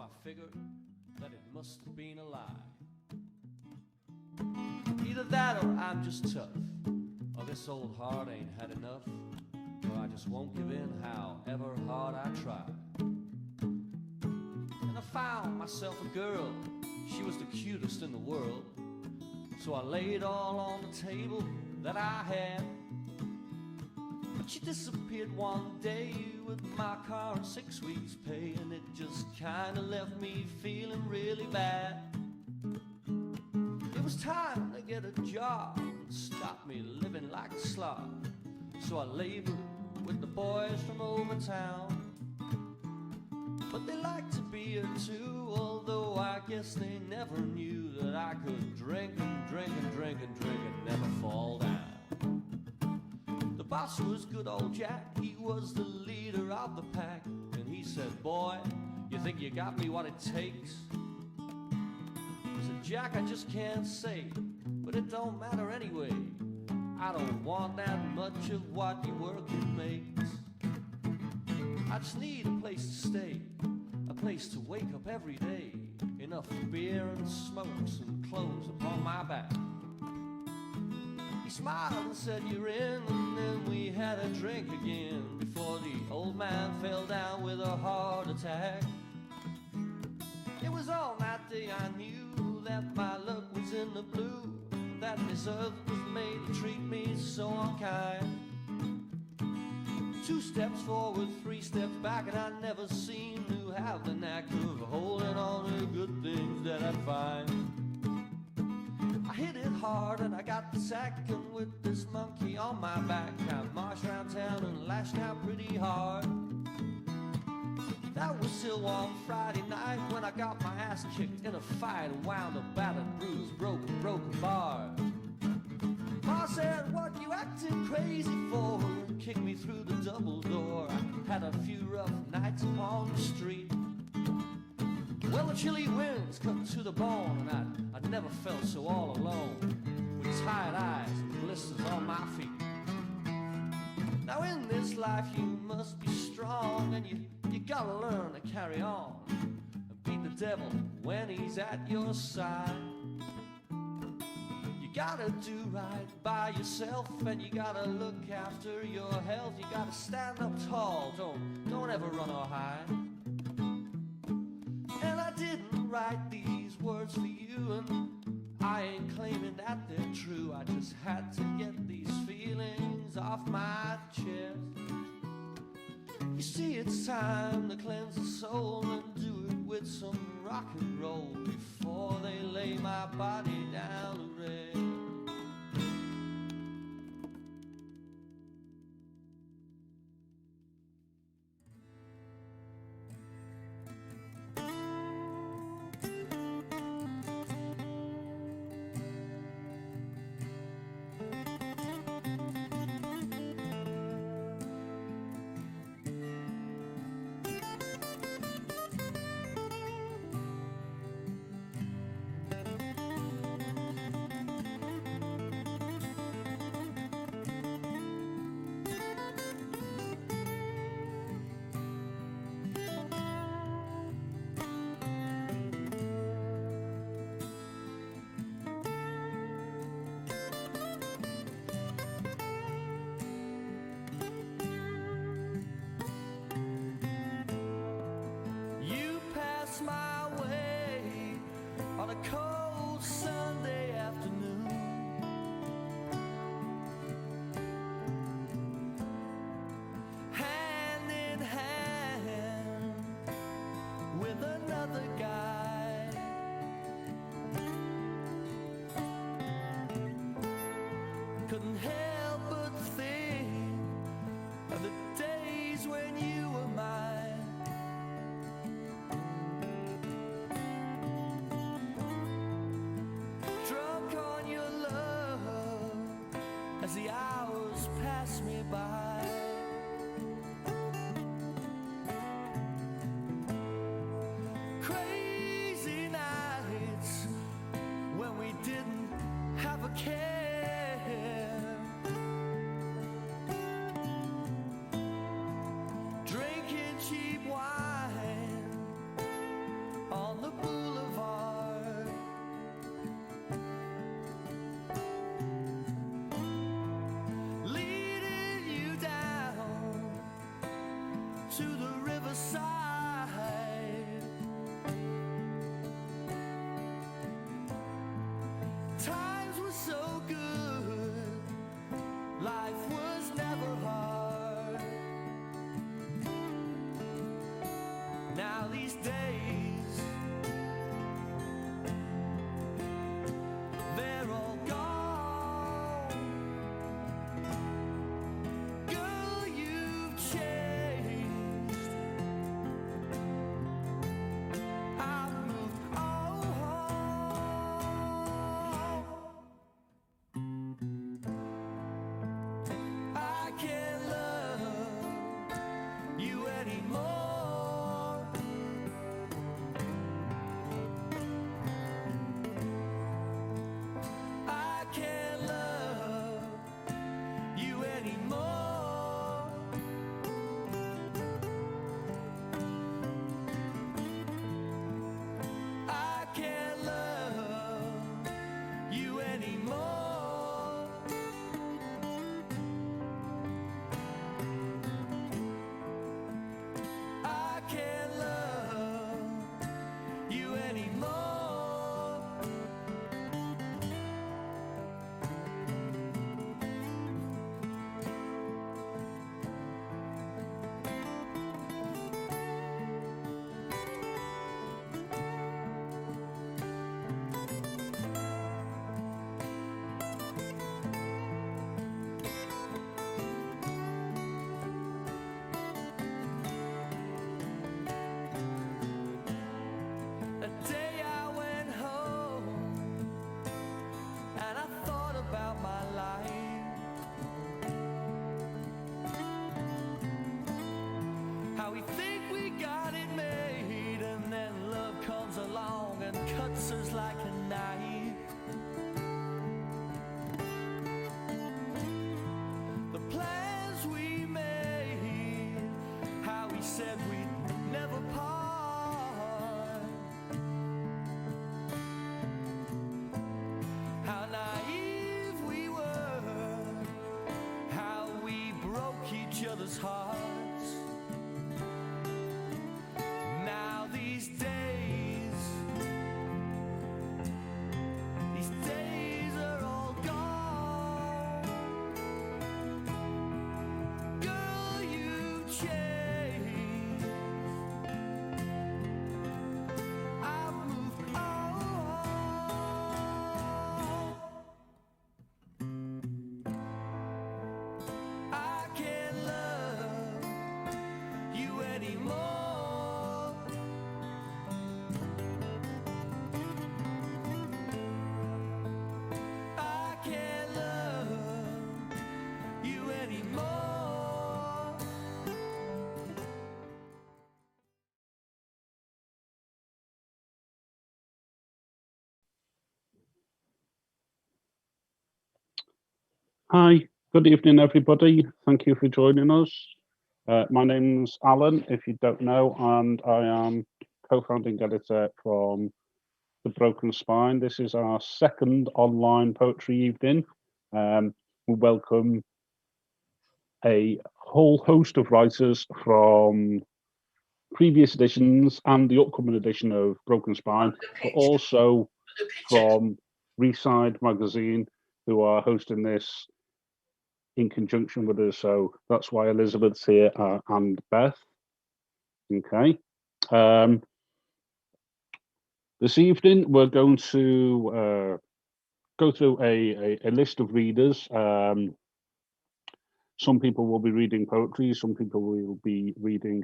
I figured that it must have been a lie. Either that or I'm just tough, or this old heart ain't had enough, or I just won't give in however hard I try. And I found myself a girl, she was the cutest in the world, so I laid all on the table that I had. But she disappeared one day with my car and 6 weeks' pay, and it just kinda left me feeling really bad. It was time to get a job and stop me living like a slob, so I labored with the boys from over town. But they liked to be here too, although I guess they never knew that I could drink and drink and drink and drink and never fall down. The boss was good old Jack, he was the leader of the pack, and he said, "Boy, you think you got me what it takes?" I said, "Jack, I just can't say, but it don't matter anyway. I don't want that much of what your working makes. I just need a place to stay, a place to wake up every day, enough beer and smokes and clothes upon my back." He smiled and said, "You're in," and then we had a drink again before the old man fell down with a heart attack. It was on that day I knew that my luck was in the blue, that this earth was made to treat me so unkind. 2 steps forward, 3 steps back, and I never seemed to have the knack of holding on to good things that I'd find. I hit it hard and I got the sack, and with this monkey on my back I marched around town and lashed out pretty hard. That was still one Friday night when I got my ass kicked in a fight and wound up battered, bruised, broken bar. Ma said, "What you acting crazy for?" and kicked me through the double door. I had a few rough nights upon the street. Well, the chilly winds cut to the bone, and I'd never felt so all alone, with tired eyes and blisters on my feet. Now in this life you must be strong, and you gotta learn to carry on and beat the devil when he's at your side. You gotta do right by yourself, and you gotta look after your health. You gotta stand up tall, don't ever run or hide. And I didn't write these words for you, and I ain't claiming that they're true. I just had to get these feelings off my chest. You see, it's time to cleanse the soul and do it with some rock and roll before they lay my body down to rest. to the riverside. Times were so good, life was never hard. Now these days, they're all gone. Girl, you've changed. I've moved on. I can't love you anymore. I can't love you anymore. I can't love you anymore. I can't love you anymore. A day I went home and I thought about my life. How we think we got it made, and then love comes along and cuts us like a knife. The plans we made, how we said we'd never part. How naive we were, how we broke each other's hearts. Now these days are all gone. Girl, you changed. I've moved on. I can't love you anymore. I can't love you anymore. Hi, good evening, everybody. Thank you for joining us. My name's Alan, if you don't know, and I am co-founding editor from The Broken Spine. This is our second online poetry evening. We welcome a whole host of writers from previous editions and the upcoming edition of Broken Spine, but also from Reside magazine, who are hosting this in conjunction with us. So that's why Elizabeth's here and Beth. Okay. This evening, we're going to go through a list of readers. Some people will be reading poetry, some people will be reading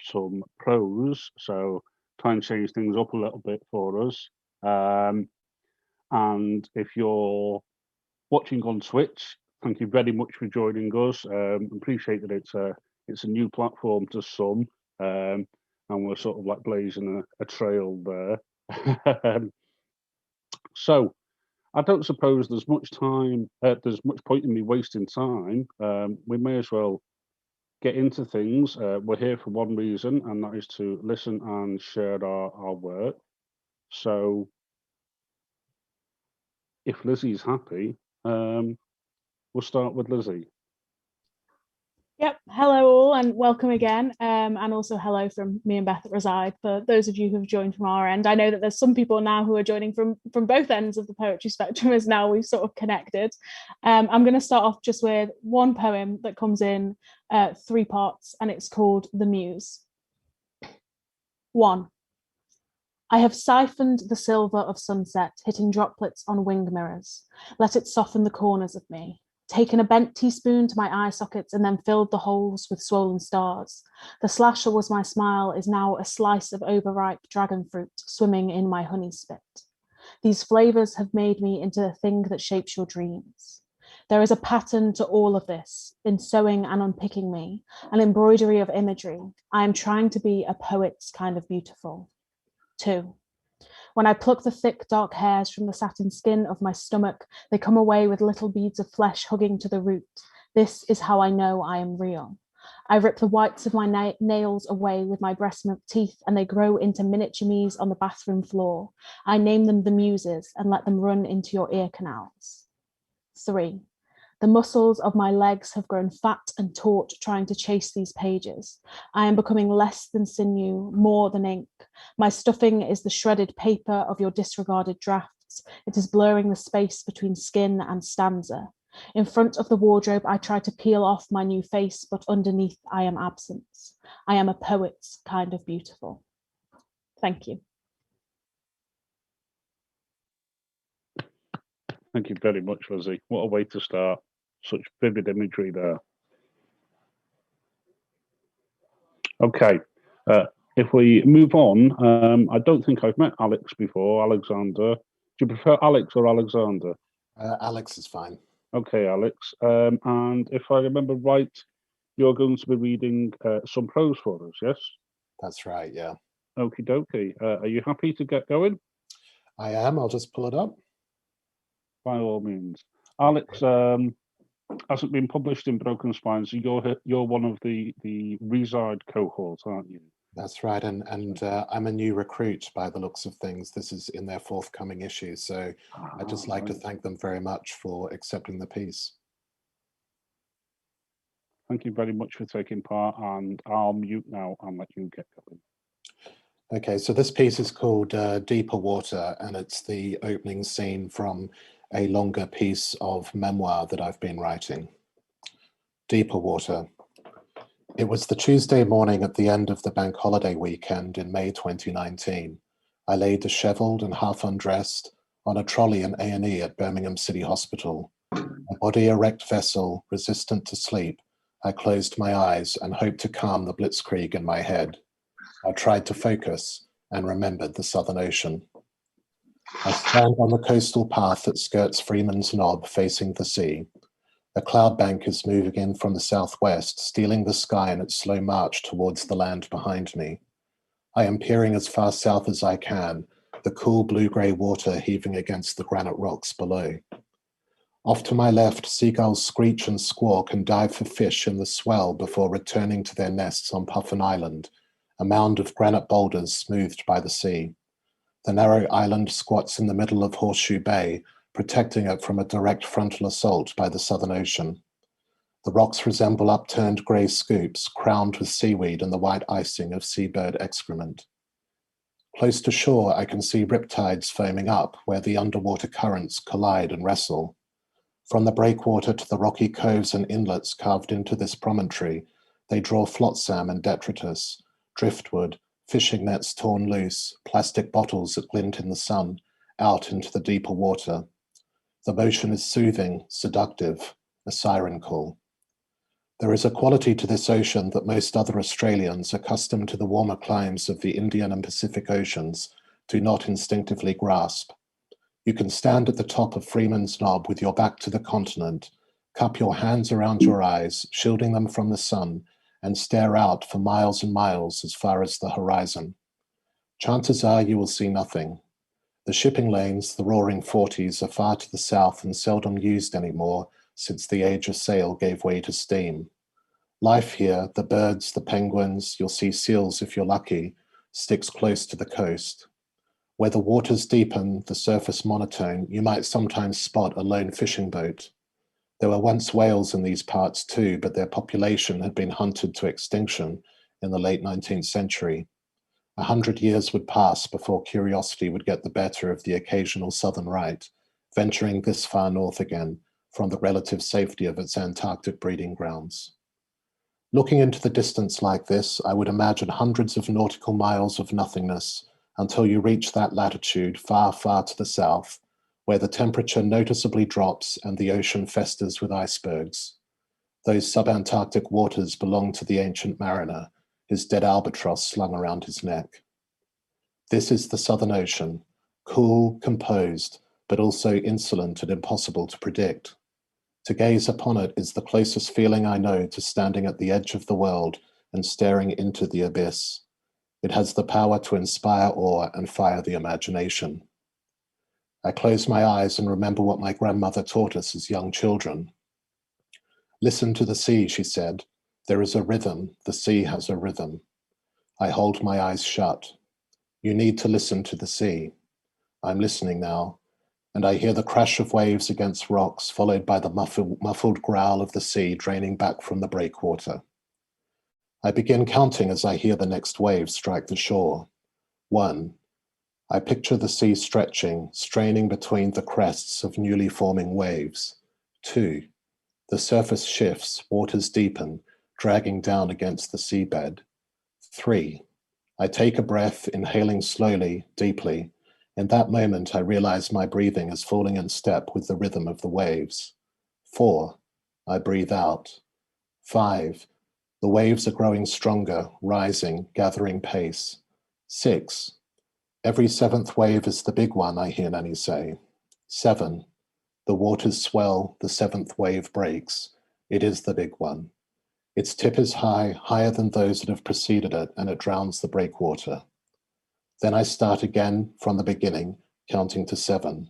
some prose. So try and change things up a little bit for us. And if you're watching on Twitch, thank you very much for joining us. Appreciate that it's a new platform to some, and we're sort of like blazing a trail there. So I don't suppose there's much time. There's much point in me wasting time. We may as well get into things. We're here for one reason, and that is to listen and share our work. So if Lizzie's happy, we'll start with Lizzie. Yep. Hello, all, and welcome again. And also hello from me and Beth at Reside. For those of you who have joined from our end, I know that there's some people now who are joining from both ends of the poetry spectrum, as now we've sort of connected. I'm going to start off just with one poem that comes in 3 parts, and it's called The Muse. 1. I have siphoned the silver of sunset, hitting droplets on wing mirrors. Let it soften the corners of me. Taken a bent teaspoon to my eye sockets and then filled the holes with swollen stars. The slash that was my smile is now a slice of overripe dragon fruit swimming in my honey spit. These flavors have made me into the thing that shapes your dreams. There is a pattern to all of this, in sewing and unpicking me, an embroidery of imagery. I am trying to be a poet's kind of beautiful. 2. When I pluck the thick, dark hairs from the satin skin of my stomach, they come away with little beads of flesh hugging to the root. This is how I know I am real. I rip the whites of my nails away with my breast milk teeth, and they grow into miniature me's on the bathroom floor. I name them the muses and let them run into your ear canals. 3. The muscles of my legs have grown fat and taut trying to chase these pages. I am becoming less than sinew, more than ink. My stuffing is the shredded paper of your disregarded drafts. It is blurring the space between skin and stanza. In front of the wardrobe, I try to peel off my new face, but underneath I am absence. I am a poet's kind of beautiful. Thank you. Thank you very much, Lizzie. What a way to start. Such vivid imagery there. Okay, if we move on, I don't think I've met Alex before, Alexander. Do you prefer Alex or Alexander? Alex is fine. Okay, Alex. And if I remember right, you're going to be reading some prose for us, yes? That's right, yeah. Okie dokie. Are you happy to get going? I am. I'll just pull it up. By all means. Alex hasn't been published in Broken Spines. So you're one of the Reside cohort, aren't you? That's right, and I'm a new recruit by the looks of things. This is in their forthcoming issue, so I'd just like to thank them very much for accepting the piece. Thank you very much for taking part, and I'll mute now and let you get going. Okay, so this piece is called Deeper Water, and it's the opening scene from a longer piece of memoir that I've been writing. Deeper Water. It was the Tuesday morning at the end of the bank holiday weekend in May 2019. I lay dishevelled and half undressed on a trolley in A&E at Birmingham City Hospital. A body erect vessel, resistant to sleep, I closed my eyes and hoped to calm the blitzkrieg in my head. I tried to focus and remembered the Southern Ocean. I stand on the coastal path that skirts Freeman's Knob facing the sea. A cloud bank is moving in from the southwest, stealing the sky in its slow march towards the land behind me. I am peering as far south as I can, the cool blue-grey water heaving against the granite rocks below. Off to my left, seagulls screech and squawk and dive for fish in the swell before returning to their nests on Puffin Island, a mound of granite boulders smoothed by the sea. The narrow island squats in the middle of Horseshoe Bay, protecting it from a direct frontal assault by the Southern Ocean. The rocks resemble upturned grey scoops, crowned with seaweed and the white icing of seabird excrement. Close to shore, I can see riptides foaming up, where the underwater currents collide and wrestle. From the breakwater to the rocky coves and inlets carved into this promontory, they draw flotsam and detritus, driftwood, fishing nets torn loose, plastic bottles that glint in the sun, out into the deeper water. The motion is soothing, seductive, a siren call. There is a quality to this ocean that most other Australians, accustomed to the warmer climes of the Indian and Pacific Oceans, do not instinctively grasp. You can stand at the top of Freeman's Knob with your back to the continent, cup your hands around your eyes, shielding them from the sun, and stare out for miles and miles as far as the horizon. Chances are you will see nothing. The shipping lanes, the roaring 40s, are far to the south and seldom used anymore since the age of sail gave way to steam. Life here, the birds, the penguins, you'll see seals if you're lucky, sticks close to the coast. Where the waters deepen, the surface monotone, you might sometimes spot a lone fishing boat. There were once whales in these parts too, but their population had been hunted to extinction in the late 19th century. 100 years would pass before curiosity would get the better of the occasional southern right, venturing this far north again from the relative safety of its Antarctic breeding grounds. Looking into the distance like this, I would imagine hundreds of nautical miles of nothingness until you reach that latitude far, far to the south, where the temperature noticeably drops and the ocean festers with icebergs. Those subantarctic waters belong to the ancient mariner, his dead albatross slung around his neck. This is the Southern Ocean, cool, composed, but also insolent and impossible to predict. To gaze upon it is the closest feeling I know to standing at the edge of the world and staring into the abyss. It has the power to inspire awe and fire the imagination. I close my eyes and remember what my grandmother taught us as young children. Listen to the sea, she said. There is a rhythm. The sea has a rhythm. I hold my eyes shut. You need to listen to the sea. I'm listening now, and I hear the crash of waves against rocks, followed by the muffled growl of the sea draining back from the breakwater. I begin counting as I hear the next wave strike the shore. 1. I picture the sea stretching, straining between the crests of newly forming waves. 2. The surface shifts, waters deepen, dragging down against the seabed. 3. I take a breath, inhaling slowly, deeply. In that moment, I realize my breathing is falling in step with the rhythm of the waves. 4. I breathe out. 5. The waves are growing stronger, rising, gathering pace. 6. Every 7th wave is the big one, I hear Nanny say. 7. The waters swell, the 7th wave breaks. It is the big one. Its tip is high, higher than those that have preceded it, and it drowns the breakwater. Then I start again from the beginning, counting to 7.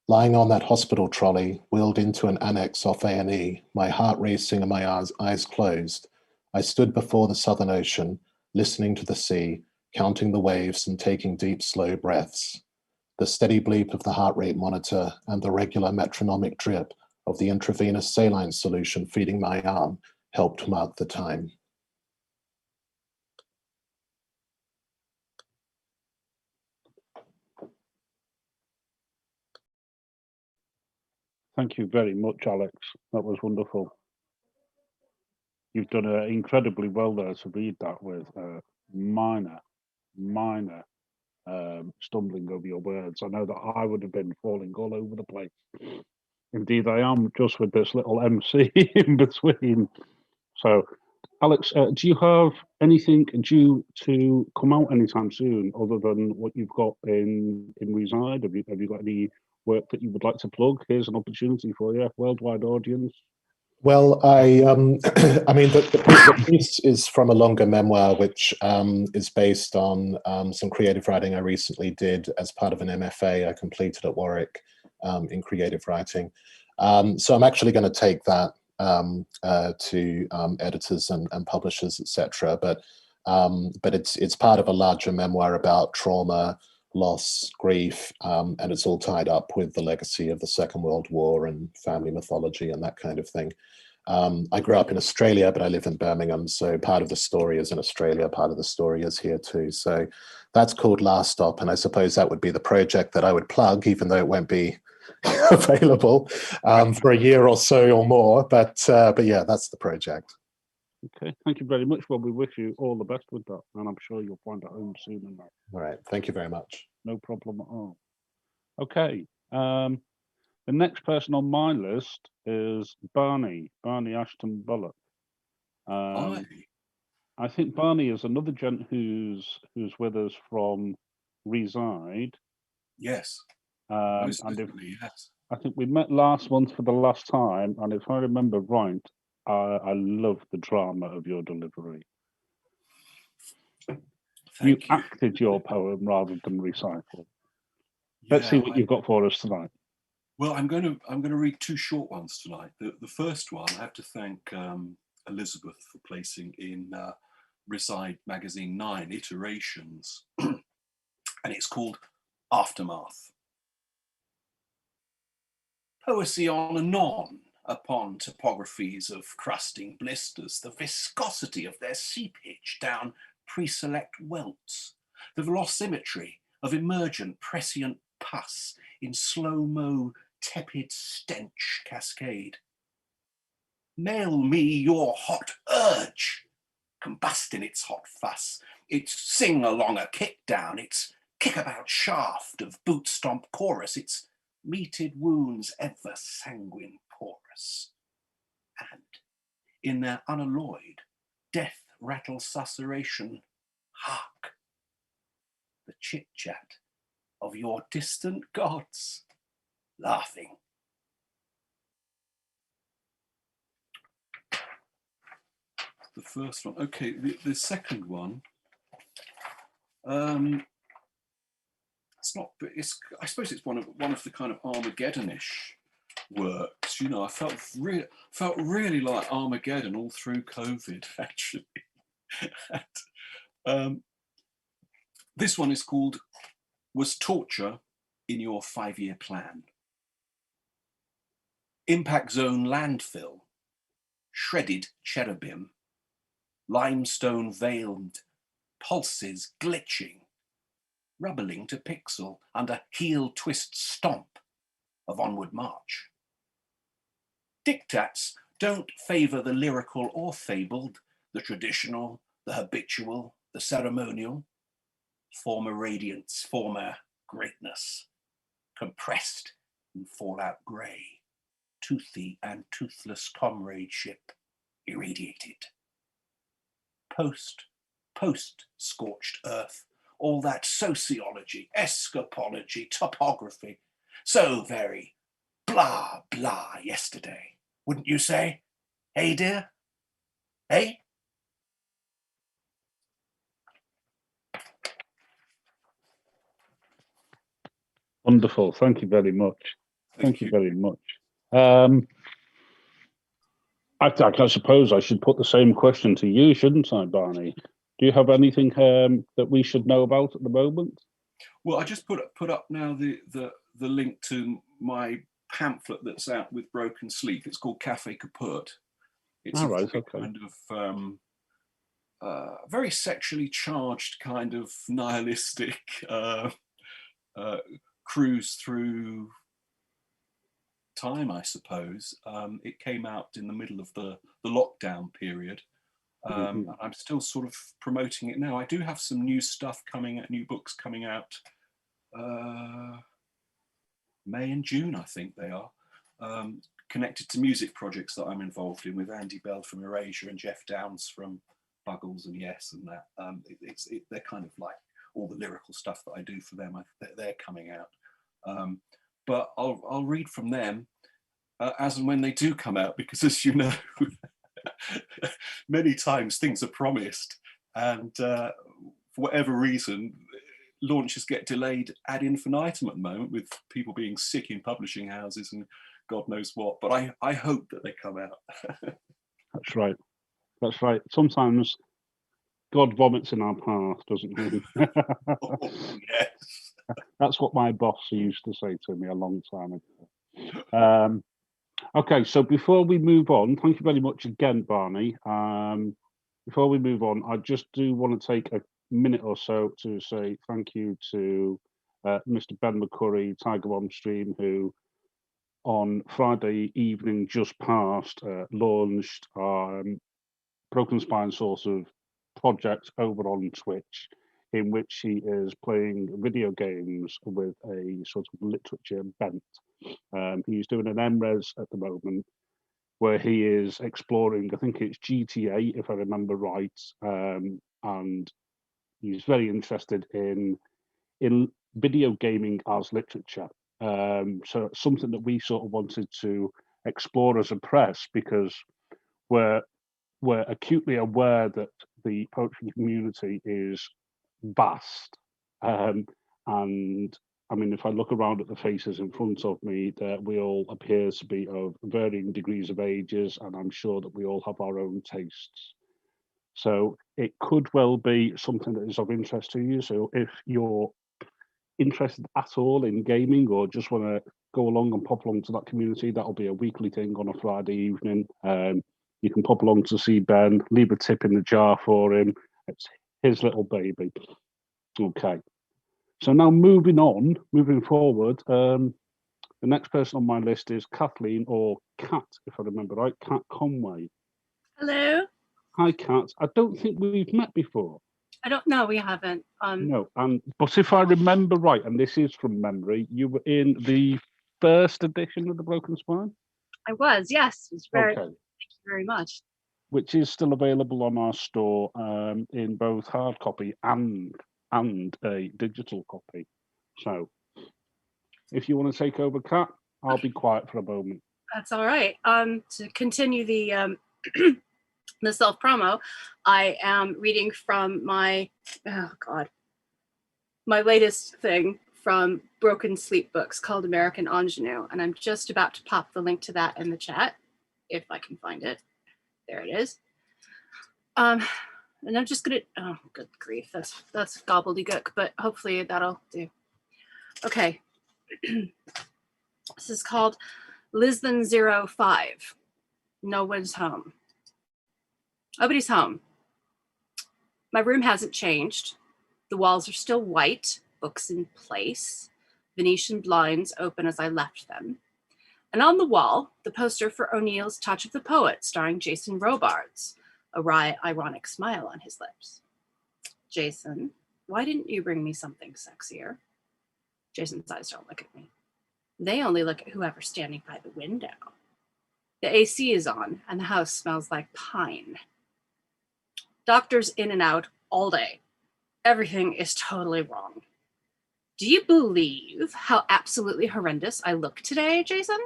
Lying on that hospital trolley, wheeled into an annex off A&E, my heart racing and my eyes closed, I stood before the Southern Ocean, listening to the sea, counting the waves and taking deep, slow breaths. The steady bleep of the heart rate monitor and the regular metronomic drip of the intravenous saline solution feeding my arm helped mark the time. Thank you very much, Alex. That was wonderful. You've done incredibly well there to read that with minor stumbling over your words. I know that I would have been falling all over the place. Indeed, I am, just with this little MC in between. So, Alex, do you have anything due to come out anytime soon, other than what you've got in Reside? Have you got any work that you would like to plug? Here's an opportunity for you, worldwide audience. Well, I mean, the piece is from a longer memoir, which is based on some creative writing I recently did as part of an MFA I completed at Warwick in creative writing. So I'm actually going to take that to editors and publishers, etc. But it's part of a larger memoir about trauma, loss, grief, and it's all tied up with the legacy of the Second World War and family mythology and that kind of thing. I grew up in Australia, but I live in Birmingham, so part of the story is in Australia, part of the story is here too. So that's called Last Stop, and I suppose that would be the project that I would plug, even though it won't be available for a year or so or more. But yeah, that's the project. Okay, thank you very much. Well, we wish you all the best with that, and I'm sure you'll find it home soon enough. All right, thank you very much. No problem at all. Okay, the next person on my list is Barney Ashton Bullock. I think Barney is another gent who's with us from Reside. Yes, and yes. I think we met last month for the last time, and if I remember right, I love the drama of your delivery. You acted your poem rather than recited. Let's see what you've got for us tonight. Well, I'm going to read 2 short ones tonight. The first one, I have to thank Elizabeth for placing in Reside magazine 9 iterations, and it's called Aftermath. poesy on and on upon topographies of crusting blisters, the viscosity of their seepage down pre-select welts, the velocimetry of emergent prescient pus in slow-mo tepid stench cascade. Mail me your hot urge, combust in its hot fuss, its sing along a kick down, its kick-about shaft of boot-stomp chorus, its meated wounds ever sanguine porous. And in their unalloyed death-rattle susurration, hark, the chit-chat of your distant gods laughing. The first one. Okay, the second one. It's not. I suppose it's one of the kind of Armageddon-ish works. You know, I felt really like Armageddon all through COVID, actually. And, this one is called "Was Torture in Your 5-Year Plan?" Impact zone landfill, shredded cherubim, limestone veiled, pulses glitching, rubbling to pixel under heel twist stomp of onward march. Diktats don't favour the lyrical or fabled, the traditional, the habitual, the ceremonial. Former radiance, former greatness, compressed in fallout grey, toothy and toothless comradeship irradiated. Post-scorched earth, all that sociology, escapology, topography, so very blah, blah yesterday, wouldn't you say? Hey, dear? Hey? Wonderful. Thank you very much. Thank you very much. I suppose I should put the same question to you, shouldn't I, Barney? Do you have anything that we should know about at the moment? Well, I just put up now the link to my pamphlet that's out with Broken Sleep. It's called Café Kaput. It's kind of very sexually charged kind of nihilistic cruise through time, I suppose. It came out in the middle of the lockdown period. I'm still sort of promoting it now. I do have some new stuff coming out, new books coming out May and June, I think they are, connected to music projects that I'm involved in with Andy Bell from Erasure and Jeff Downs from Buggles and Yes and that. They're kind of like all the lyrical stuff that I do for them. They're coming out. But I'll read from them as and when they do come out, because as you know, many times things are promised and for whatever reason, launches get delayed ad infinitum at the moment, with people being sick in publishing houses and God knows what. But I hope that they come out. That's right. That's right. Sometimes God vomits in our path, doesn't he? Oh, yes. That's what my boss used to say to me a long time ago. Okay, so before we move on, thank you very much again, Barney. Before we move on, I just do want to take a minute or so to say thank you to Mr. Ben McCurry, Tiger on Stream, who on Friday evening just past launched Broken Spine sort of project over on Twitch, in which he is playing video games with a sort of literature bent. He's doing an MRes at the moment, where he is exploring, I think it's GTA, if I remember right, and he's very interested in video gaming as literature. So it's something that we sort of wanted to explore as a press, because we're acutely aware that the poetry community is vast. And I mean, if I look around at the faces in front of me, that we all appear to be of varying degrees of ages, and I'm sure that we all have our own tastes. So it could well be something that is of interest to you. So if you're interested at all in gaming, or just want to go along and pop along to that community. That'll be a weekly thing on a Friday evening. You can pop along to see Ben, leave a tip in the jar for him. It's his little baby. Okay. So now moving forward, the next person on my list is Kathleen, or Kat, if I remember right, Kat Conway. Hello. Hi, Kat. I don't think we've met before. I don't know. We haven't. No, but if I remember right, and this is from memory, you were in the first edition of the Broken Spine. I was. Yes. It was very. Okay. Thank you very much. Which is still available on our store in both hard copy and a digital copy. So, if you want to take over, Kat, I'll be quiet for a moment. That's all right. To continue the the self promo, I am reading from my latest thing from Broken Sleep Books called American Ingenue, and I'm just about to pop the link to that in the chat if I can find it. There it is. And I'm just gonna, oh, good grief, that's gobbledygook, but hopefully that'll do. Okay. This is called Lisbon 05. No one's home. Nobody's home. My room hasn't changed. The walls are still white, books in place, Venetian blinds open as I left them. And on the wall, the poster for O'Neill's Touch of the Poet, starring Jason Robards, a wry, ironic smile on his lips. Jason, why didn't you bring me something sexier? Jason's eyes don't look at me. They only look at whoever's standing by the window. The AC is on, and the house smells like pine. Doctors in and out all day. Everything is totally wrong. Do you believe how absolutely horrendous I look today, Jason?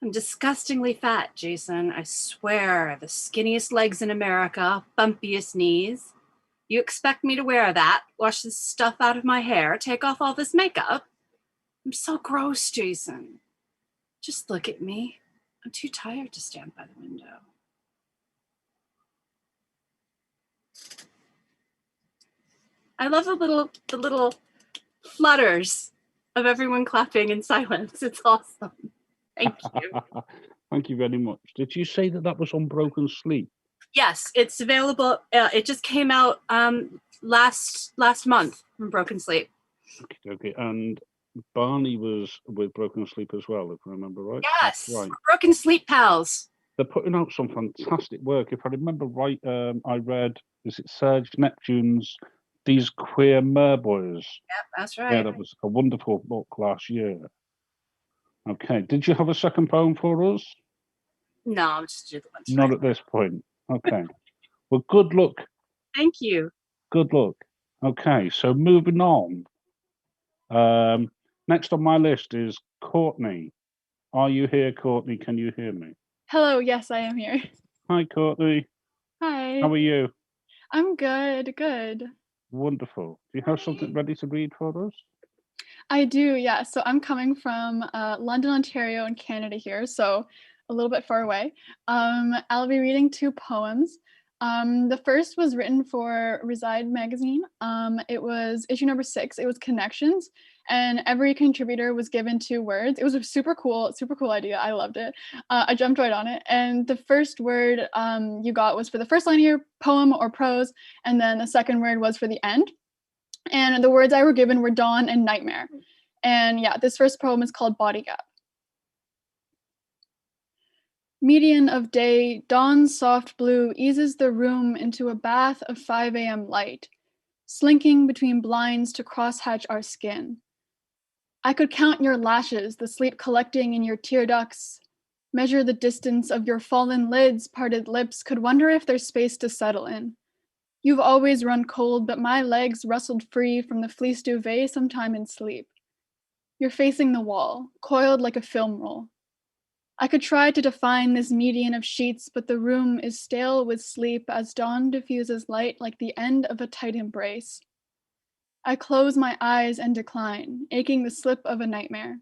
I'm disgustingly fat, Jason. I swear, the skinniest legs in America, bumpiest knees. You expect me to wear that, wash this stuff out of my hair, take off all this makeup? I'm so gross, Jason. Just look at me. I'm too tired to stand by the window. I love the little flutters of everyone clapping in silence. It's awesome. Thank you. Thank you very much. Did you say that was on Broken Sleep? Yes, it's available. It just came out last month from Broken Sleep. Okay. And Barney was with Broken Sleep as well, if I remember right. Yes, right. Broken Sleep pals. They're putting out some fantastic work. If I remember right, I read, is it Serge Neptune's These Queer Merboys? Yep, that's right. Yeah, that was a wonderful book last year. Okay, did you have a second poem for us? No, I'm just do the one. Not at this point. Okay. Well, good luck. Thank you. Good luck. Okay, so moving on. Next on my list is Courtney. Are you here, Courtney? Can you hear me? Hello, yes, I am here. Hi, Courtney. Hi. How are you? I'm good, good. Wonderful. Do you have something ready to read for us? I do, yeah. So I'm coming from London, Ontario in Canada here, so a little bit far away. I'll be reading 2 poems. The first was written for Reside magazine. It was issue number 6. It was Connections, and every contributor was given 2 words. It was a super cool idea. I loved it. I jumped right on it. And the first word you got was for the first line here, poem or prose, and then the second word was for the end. And the words I were given were dawn and nightmare. And yeah, this first poem is called Body Gap. Median of day, dawn's soft blue eases the room into a bath of 5 a.m. light, slinking between blinds to crosshatch our skin. I could count your lashes, the sleep collecting in your tear ducts, measure the distance of your fallen lids, parted lips, could wonder if there's space to settle in. You've always run cold, but my legs rustled free from the fleece duvet sometime in sleep. You're facing the wall, coiled like a film roll. I could try to define this median of sheets, but the room is stale with sleep as dawn diffuses light like the end of a tight embrace. I close my eyes and decline, aching the slip of a nightmare.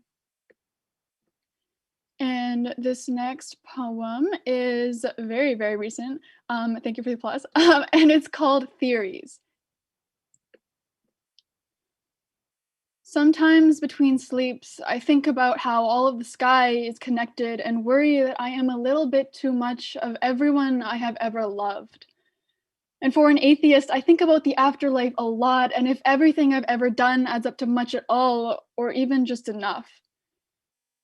And this next poem is very, very recent. Thank you for the applause. And it's called Theories. Sometimes between sleeps, I think about how all of the sky is connected and worry that I am a little bit too much of everyone I have ever loved. And for an atheist, I think about the afterlife a lot and if everything I've ever done adds up to much at all, or even just enough.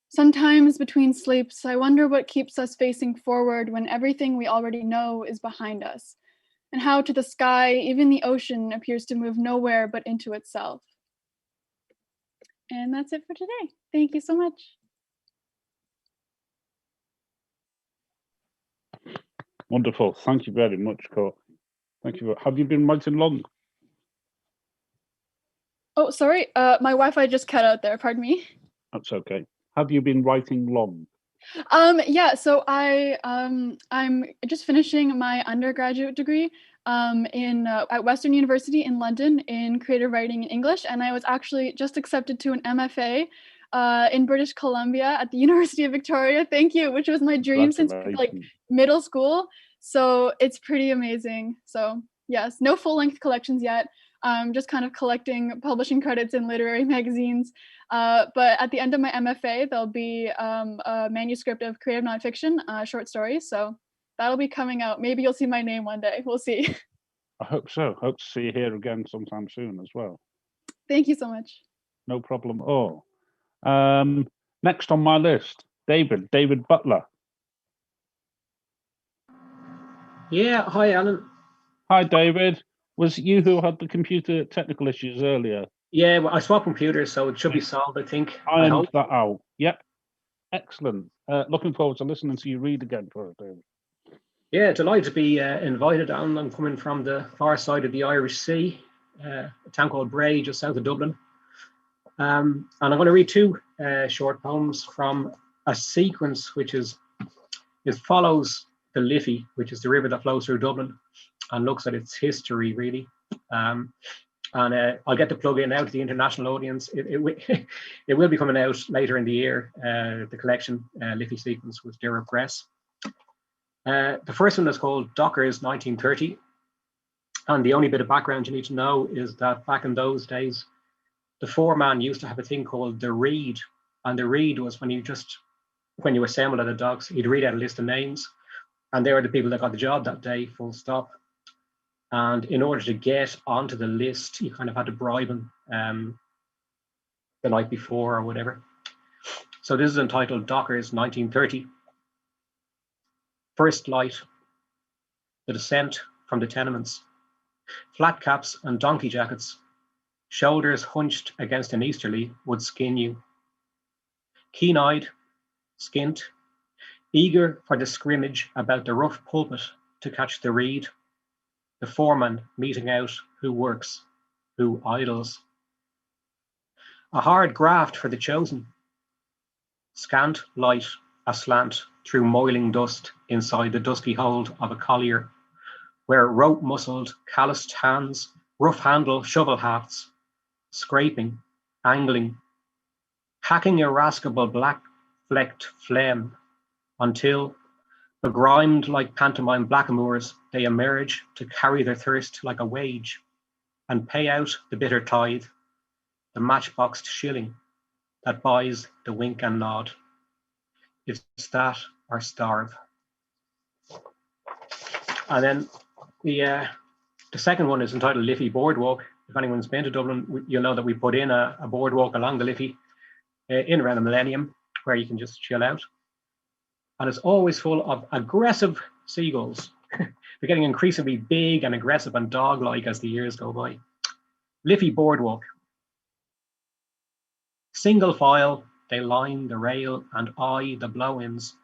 Sometimes between sleeps, I wonder what keeps us facing forward when everything we already know is behind us, and how to the sky, even the ocean appears to move nowhere but into itself. And that's it for today. Thank you so much. Wonderful. Thank you very much, Court. Thank you. Have you been writing long? Oh, sorry. My Wi-Fi just cut out there. Pardon me. That's okay. Have you been writing long? Yeah. So I'm just finishing my undergraduate degree at Western University in London in creative writing in English, and I was actually just accepted to an MFA in British Columbia at the University of Victoria. Thank you, which was my dream since like middle school. So it's pretty amazing. So yes, no full-length collections yet. Just kind of collecting publishing credits in literary magazines. But at the end of my MFA, there'll be a manuscript of creative nonfiction, short stories. So that'll be coming out. Maybe you'll see my name one day. We'll see. I hope so. Hope to see you here again sometime soon as well. Thank you so much. No problem at all. Next on my list, David Butler. Yeah, hi, Alan. Hi, David. Was it you who had the computer technical issues earlier? Yeah, well, I swapped computers, so it should be solved, I think. I ironed that out. Yep. Excellent. Looking forward to listening to you read again for us, David. Yeah, delighted to be invited. I'm coming from the far side of the Irish Sea, a town called Bray, just south of Dublin. And I'm going to read two short poems from a sequence it follows the Liffey, which is the river that flows through Dublin, and looks at its history, really. And I'll get to plug in now to the international audience. It will be coming out later in the year, the collection, Liffey Sequence with Dura Press. The first one is called Dockers 1930. And the only bit of background you need to know is that back in those days, the foreman used to have a thing called the read. And the read was when you assembled at the docks, he'd read out a list of names. And they were the people that got the job that day, full stop. And in order to get onto the list, you kind of had to bribe them the night before or whatever. So this is entitled Dockers 1930. First light, the descent from the tenements. Flat caps and donkey jackets, shoulders hunched against an easterly would skin you. Keen-eyed, skint, eager for the scrimmage about the rough pulpit to catch the reed. The foreman meting out who works, who idles. A hard graft for the chosen. Scant light aslant through moiling dust inside the dusky hold of a collier, where rope-muscled, calloused hands, rough-handle shovel hafts, scraping, angling, hacking irascible black-flecked phlegm until, begrimed like pantomime blackamoors, they emerge to carry their thirst like a wage and pay out the bitter tithe, the matchboxed shilling that buys the wink and nod. It's that or starve. And then the second one is entitled Liffey Boardwalk. If anyone's been to Dublin, you'll know that we put in a boardwalk along the Liffey in around the millennium where you can just chill out. And it's always full of aggressive seagulls. They're getting increasingly big and aggressive and dog-like as the years go by. Liffey Boardwalk. Single file, they line the rail and eye the blow-ins.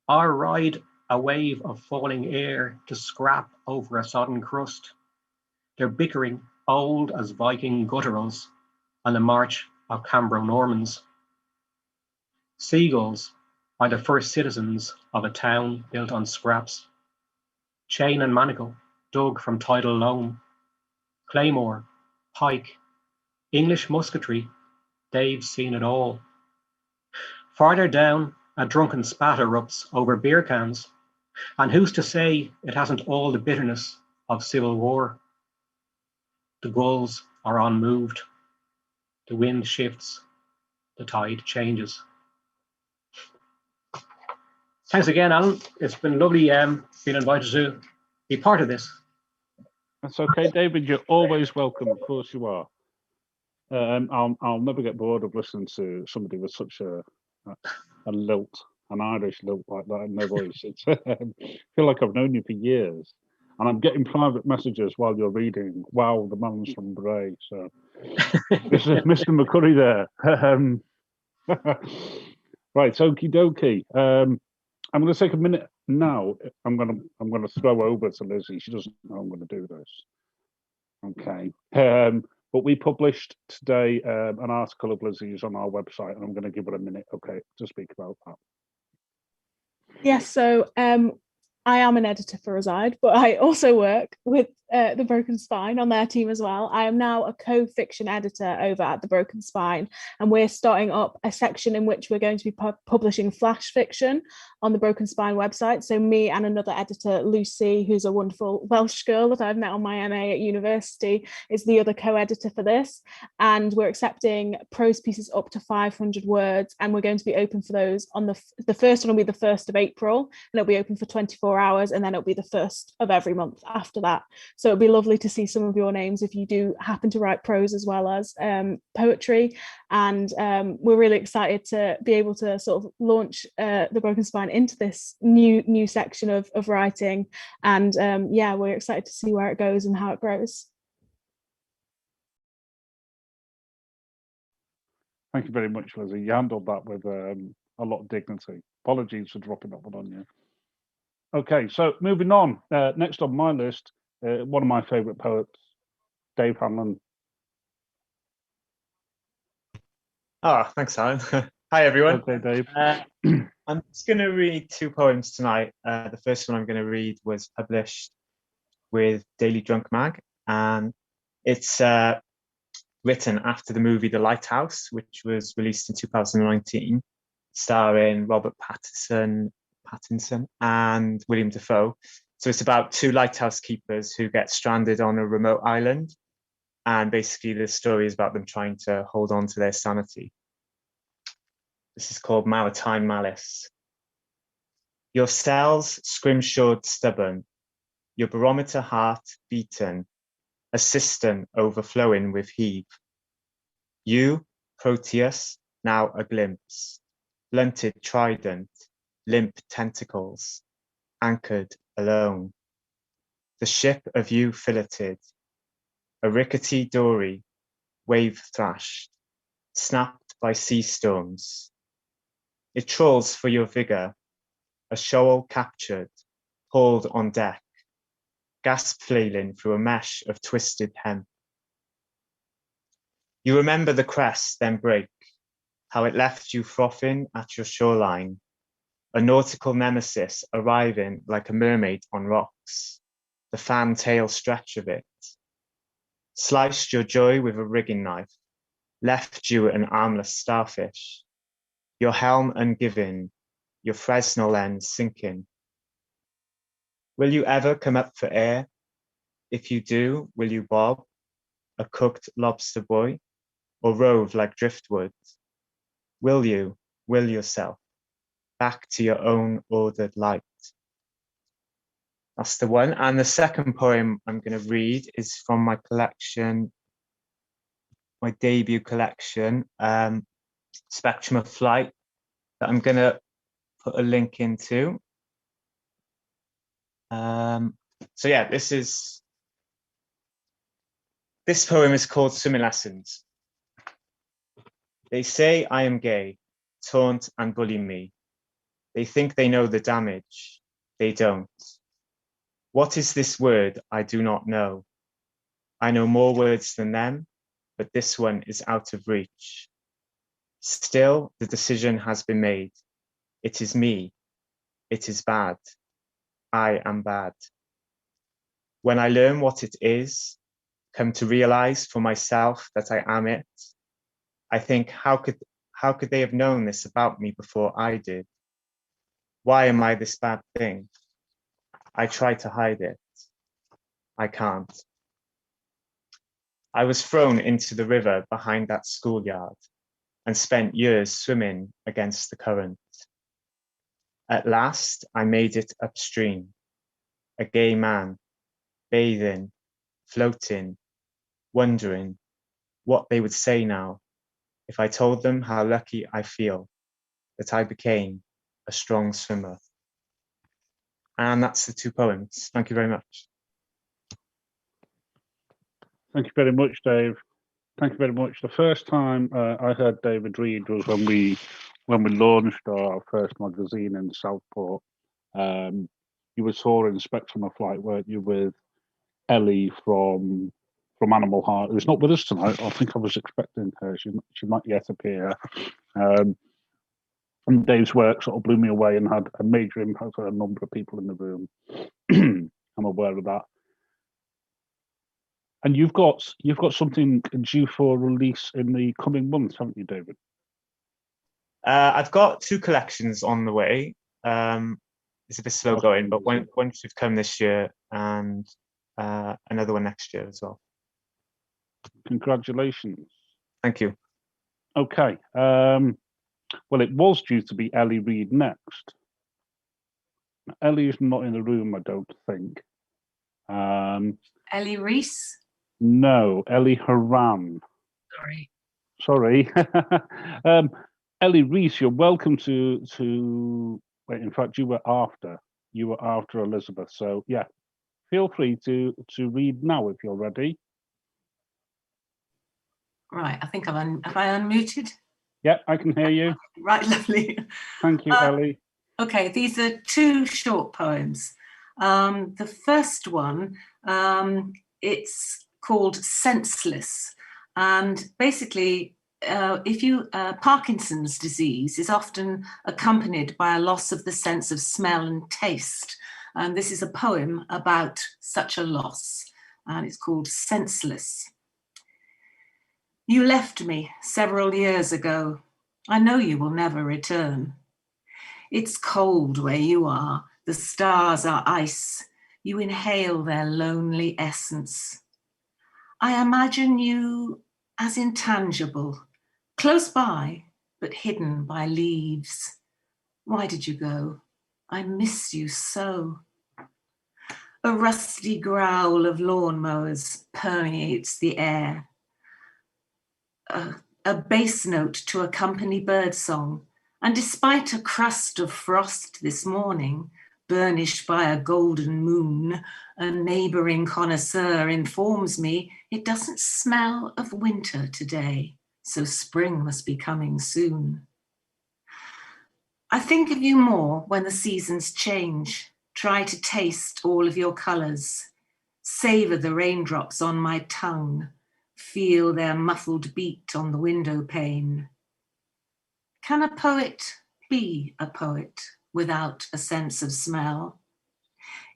Or ride a wave of falling air to scrap over a sodden crust. They're bickering, old as Viking gutturals on the march of Cambro-Normans. Seagulls are the first citizens of a town built on scraps. Chain and manacle dug from tidal loam. Claymore, pike, English musketry, they've seen it all. Farther down, a drunken spat erupts over beer cans, and who's to say it hasn't all the bitterness of civil war? The gulls are unmoved. The wind shifts, the tide changes. Thanks again, Alan. It's been lovely being invited to be part of this. That's okay, David. You're always welcome. Of course you are. I'll never get bored of listening to somebody with such a lilt, an Irish lilt like that in their voice. It's I feel like I've known you for years, and I'm getting private messages while you're reading. Wow, the man's from Bray. So this is Mr. McCurry there. Right, okie dokie. I'm going to take a minute now. I'm going to throw over to Lizzie. She doesn't know I'm going to do this. Okay. But we published today an article of Lizzie's on our website, and I'm going to give her a minute, okay, to speak about that. Yes, so I am an editor for Reside, but I also work with The Broken Spine on their team as well. I am now a co-fiction editor over at The Broken Spine, and we're starting up a section in which we're going to be publishing flash fiction on The Broken Spine website. So me and another editor, Lucy, who's a wonderful Welsh girl that I've met on my MA at university, is the other co-editor for this. And we're accepting prose pieces up to 500 words, and we're going to be open for those on the first one will be the 1st of April, and it'll be open for 24 hours, and then it'll be the 1st of every month after that. So it'd be lovely to see some of your names if you do happen to write prose as well as poetry. And we're really excited to be able to sort of launch The Broken Spine into this new section of writing. And yeah, we're excited to see where it goes and how it grows. Thank you very much, Lizzie. You handled that with a lot of dignity. Apologies for dropping that one on you. Okay, so moving on. Next on my list, one of my favourite poets, Dave Hanlon. Oh, thanks, Alan. Hi, everyone. Okay, Dave. I'm just going to read 2 poems tonight. The first one I'm going to read was published with Daily Drunk Mag, and it's written after the movie The Lighthouse, which was released in 2019, starring Robert Pattinson and William Dafoe. So it's about 2 lighthouse keepers who get stranded on a remote island. And basically the story is about them trying to hold on to their sanity. This is called Maritime Malice. Your cells scrimshawed stubborn, your barometer heart beaten, a cistern overflowing with heave. You, Proteus, now a glimpse, blunted trident, limp tentacles, anchored alone. The ship of you filleted, a rickety dory, wave thrashed, snapped by sea storms. It trawls for your vigor, a shoal captured, hauled on deck, gasp flailing through a mesh of twisted hemp. You remember the crest then break, how it left you frothing at your shoreline, a nautical nemesis arriving like a mermaid on rocks, the fantail stretch of it. Sliced your joy with a rigging knife, left you an armless starfish, your helm ungiven, your Fresnel lens sinking. Will you ever come up for air? If you do, will you bob, a cooked lobster boy, or rove like driftwood? Will yourself, back to your own ordered light? That's the one. And the second poem I'm going to read is from my collection, my debut collection, Spectrum of Flight, that I'm going to put a link into. So yeah, this poem is called Swimming Lessons. They say I am gay, taunt and bully me. They think they know the damage. They don't. What is this word I do not know? I know more words than them, but this one is out of reach. Still, the decision has been made. It is me. It is bad. I am bad. When I learn what it is, come to realize for myself that I am it, I think, how could they have known this about me before I did? Why am I this bad thing? I try to hide it. I can't. I was thrown into the river behind that schoolyard and spent years swimming against the current. At last, I made it upstream, a gay man, bathing, floating, wondering what they would say now if I told them how lucky I feel that I became a strong swimmer. And that's the 2 poems. Thank you very much. Thank you very much, Dave. Thank you very much. The first time I heard David read was when we launched our first magazine in Southport. You were touring Spectrum of Flight, weren't you, with Ellie from Animal Heart, who's not with us tonight. I think I was expecting her. She might yet appear. And Dave's work sort of blew me away and had a major impact on a number of people in the room. I'm aware of that. And you've got something due for release in the coming months, haven't you, David? I've got 2 collections on the way. It's a bit slow going, but one should come this year and another one next year as well. Congratulations. Thank you. Okay. Well, it was due to be Ellie Reid next. Ellie is not in the room, I don't think. Ellie Reese? No, Eli Horan. Sorry. Ellie Reese, you're welcome to. Wait, in fact, you were after Elizabeth. So yeah, feel free to read now if you're ready. Right, I think have I unmuted? Yeah, I can hear you. Right, lovely. Thank you, Ellie. Okay, these are 2 short poems. The first one, it's called Senseless. And basically, Parkinson's disease is often accompanied by a loss of the sense of smell and taste. And this is a poem about such a loss, and it's called Senseless. You left me several years ago. I know you will never return. It's cold where you are. The stars are ice. You inhale their lonely essence. I imagine you as intangible, close by, but hidden by leaves. Why did you go? I miss you so. A rusty growl of lawnmowers permeates the air. A bass note to accompany birdsong, and despite a crust of frost this morning, burnished by a golden moon, a neighbouring connoisseur informs me it doesn't smell of winter today, so spring must be coming soon. I think of you more when the seasons change, try to taste all of your colours, savour the raindrops on my tongue, feel their muffled beat on the window pane. Can a poet be a poet without a sense of smell?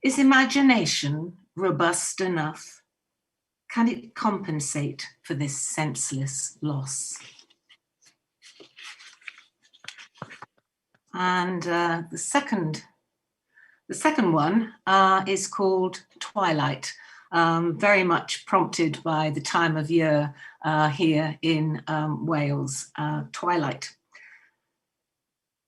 Is imagination robust enough? Can it compensate for this senseless loss? And the second one is called Twilight, very much prompted by the time of year here in Wales. Twilight.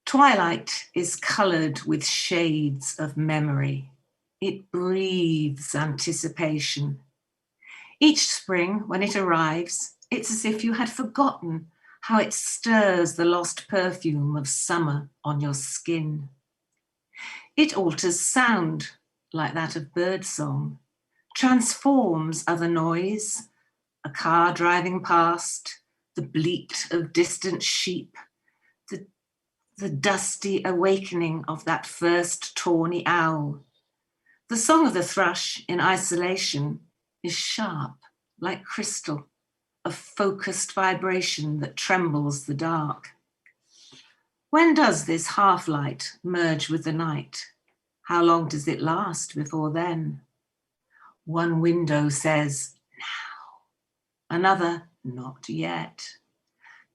Twilight is coloured with shades of memory. It breathes anticipation. Each spring, when it arrives, it's as if you had forgotten how it stirs the lost perfume of summer on your skin. It alters sound like that of birdsong, transforms other noise, a car driving past, the bleat of distant sheep, the dusty awakening of that first tawny owl. The song of the thrush in isolation is sharp, like crystal, a focused vibration that trembles the dark. When does this half-light merge with the night? How long does it last before then? One window says, now. Another, not yet.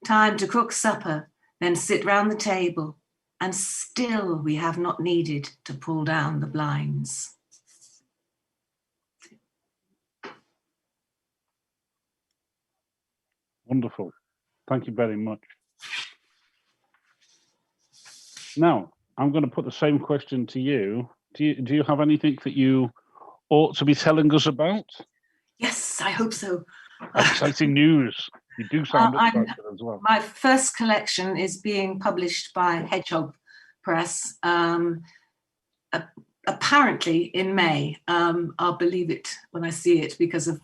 Time to cook supper, then sit round the table, and still we have not needed to pull down the blinds. Wonderful. Thank you very much. Now, I'm going to put the same question to you. Do you have anything that you ought to be telling us about? Yes, I hope so. Exciting news. You do sound excited as well. My first collection is being published by Hedgehog Press, apparently in May. I'll believe it when I see it because of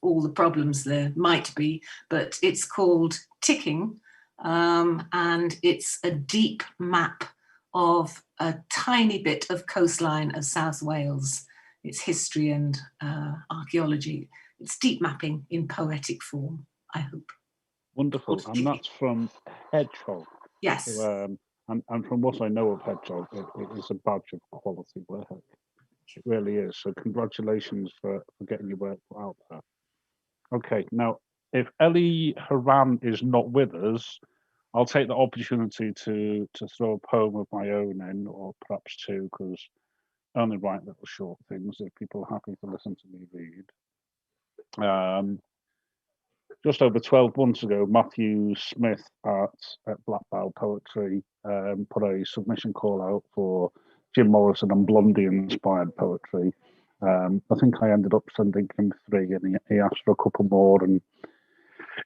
all the problems there might be, but it's called Ticking, and it's a deep map of a tiny bit of coastline of South Wales. It's history and archaeology. It's deep mapping in poetic form, I hope. Wonderful. And that's from Hedgehog. Yes. So, and from what I know of Hedgehog, it is a badge of quality work. It really is. So congratulations for getting your work out there. Okay, now, if Eli Horan is not with us, I'll take the opportunity to throw a poem of my own in, or perhaps two, because I only write little short things if people are happy to listen to me read. Just over 12 months ago, Matthew Smith at Black Bow Poetry put a submission call out for Jim Morrison and Blondie inspired poetry. I think I ended up sending him 3, and he asked for a couple more, and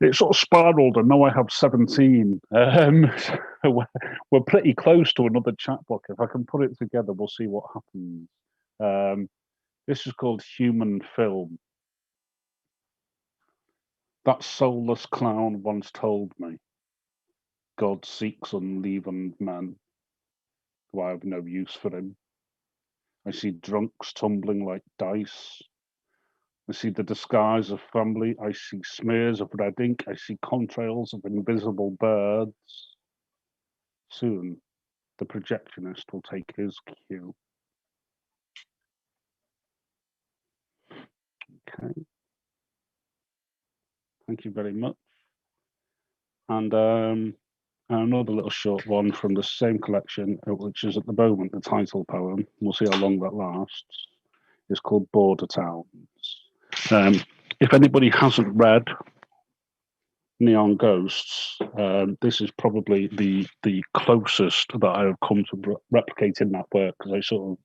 it sort of spiraled, and now I have 17. We're pretty close to another chapbook. If I can put it together, we'll see what happens. This is called Human Film. That soulless clown once told me, God seeks unleavened men, though I have no use for him. I see drunks tumbling like dice. I see the disguise of family. I see smears of red ink. I see contrails of invisible birds. Soon, the projectionist will take his cue. Okay. Thank you very much. And another little short one from the same collection, which is at the moment the title poem. We'll see how long that lasts. It's called Border Towns. If anybody hasn't read Neon Ghosts, this is probably the closest that I have come to replicating that work, because I sort of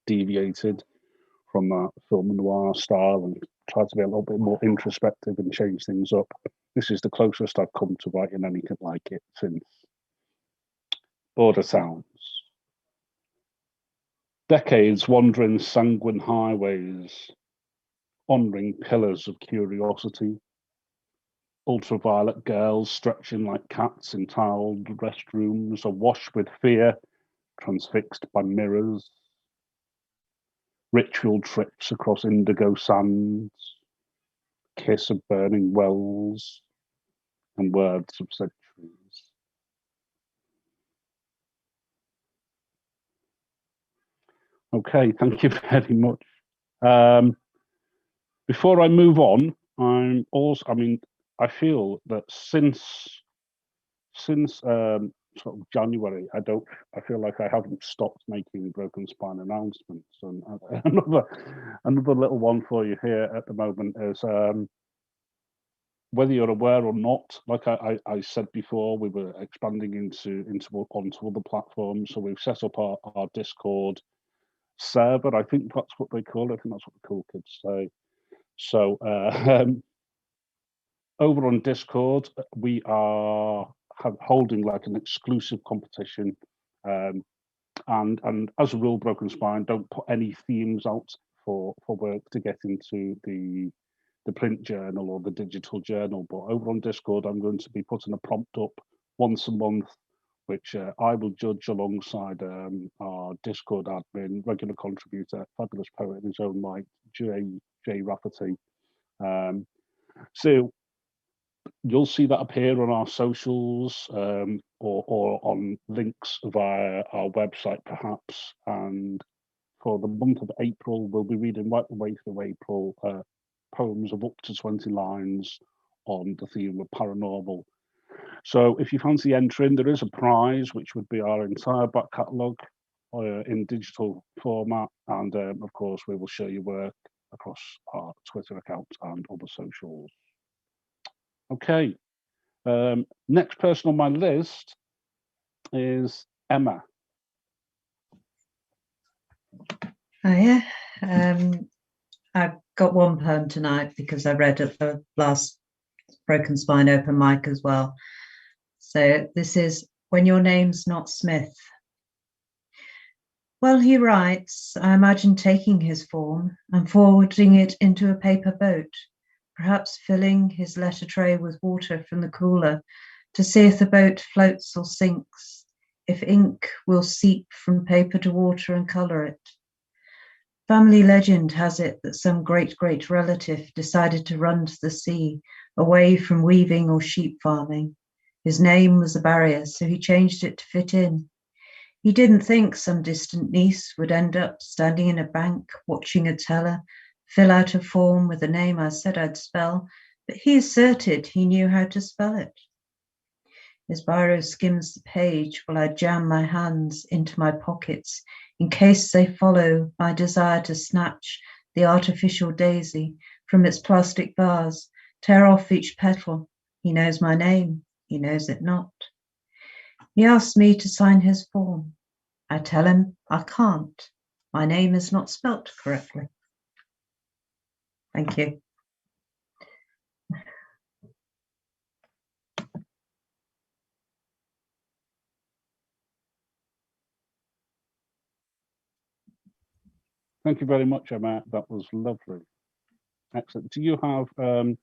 deviated from that film noir style and tried to be a little bit more introspective and change things up. This is the closest I've come to writing anything like it since. Border Towns. Decades wandering sanguine highways, honouring pillars of curiosity. Ultraviolet girls stretching like cats in tiled restrooms, awash with fear, transfixed by mirrors. Ritual trips across indigo sands, kiss of burning wells, and words of centuries. Okay, thank you very much. Before I move on, I feel that since sort of January, I feel like I haven't stopped making Broken Spine announcements. And another little one for you here at the moment is whether you're aware or not. Like I said before, we were expanding onto other platforms. So we've set up our Discord server. I think that's what they call it. I think that's what the cool kids say. So over on Discord, we are holding like an exclusive competition, and as a rule, Broken Spine don't put any themes out for work to get into the print journal or the digital journal. But over on Discord, I'm going to be putting a prompt up once a month, which I will judge alongside our Discord admin, regular contributor, fabulous poet in his own right, Jay Rafferty. So you'll see that appear on our socials or on links via our website, perhaps. And for the month of April, we'll be reading right the way through April poems of up to 20 lines on the theme of paranormal. So if you fancy entering, there is a prize, which would be our entire back catalogue in digital format. And of course, we will share your work across our Twitter account and other socials. Okay, Next person on my list is Emma. Hiya. I've got one poem tonight because I read at the last Broken Spine open mic as well. So this is When Your Name's Not Smith. While he writes, I imagine taking his form and forwarding it into a paper boat, perhaps filling his letter tray with water from the cooler to see if the boat floats or sinks, if ink will seep from paper to water and colour it. Family legend has it that some great-great relative decided to run to the sea, away from weaving or sheep farming. His name was a barrier, so he changed it to fit in. He didn't think some distant niece would end up standing in a bank, watching a teller fill out a form with a name I said I'd spell, but he asserted he knew how to spell it. His biro skims the page while I jam my hands into my pockets in case they follow my desire to snatch the artificial daisy from its plastic vase, tear off each petal. He knows my name, he knows it not. He asks me to sign his form. I tell him I can't. My name is not spelt correctly. Thank you. Thank you very much, Emma. That was lovely. Excellent. Do you have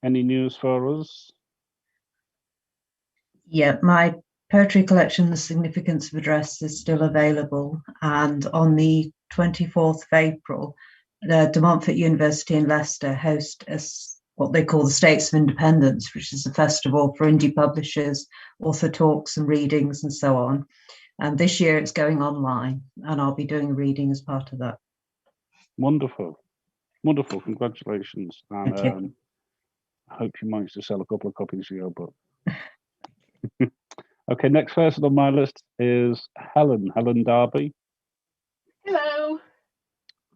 any news for us? Yeah, my poetry collection, The Significance of Address, is still available. And on the 24th of April, De Montfort University in Leicester host what they call the States of Independence, which is a festival for indie publishers, author talks and readings and so on. And this year it's going online, and I'll be doing a reading as part of that. Wonderful. Wonderful. Congratulations. And Thank you. I hope you manage to sell a couple of copies of your book. Okay, next person on my list is Helen Darby. Hello.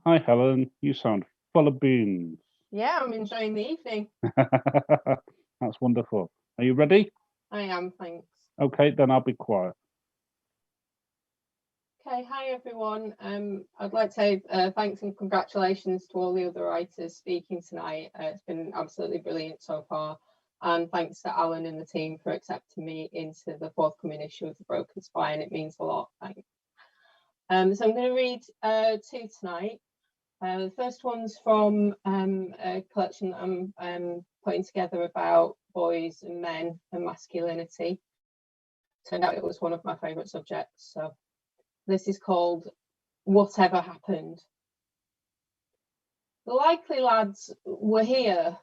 Hi, Helen. You sound full of beans. Yeah, I'm enjoying the evening. That's wonderful. Are you ready? I am, thanks. Okay, then I'll be quiet. Okay, hi everyone. I'd like to say thanks and congratulations to all the other writers speaking tonight. It's been absolutely brilliant so far. And thanks to Alan and the team for accepting me into the forthcoming issue of The Broken Spine. It means a lot, thanks. So I'm going to read two tonight. The first one's from a collection that I'm putting together about boys and men and masculinity. Turned out it was one of my favourite subjects. So this is called Whatever Happened. The likely lads were here,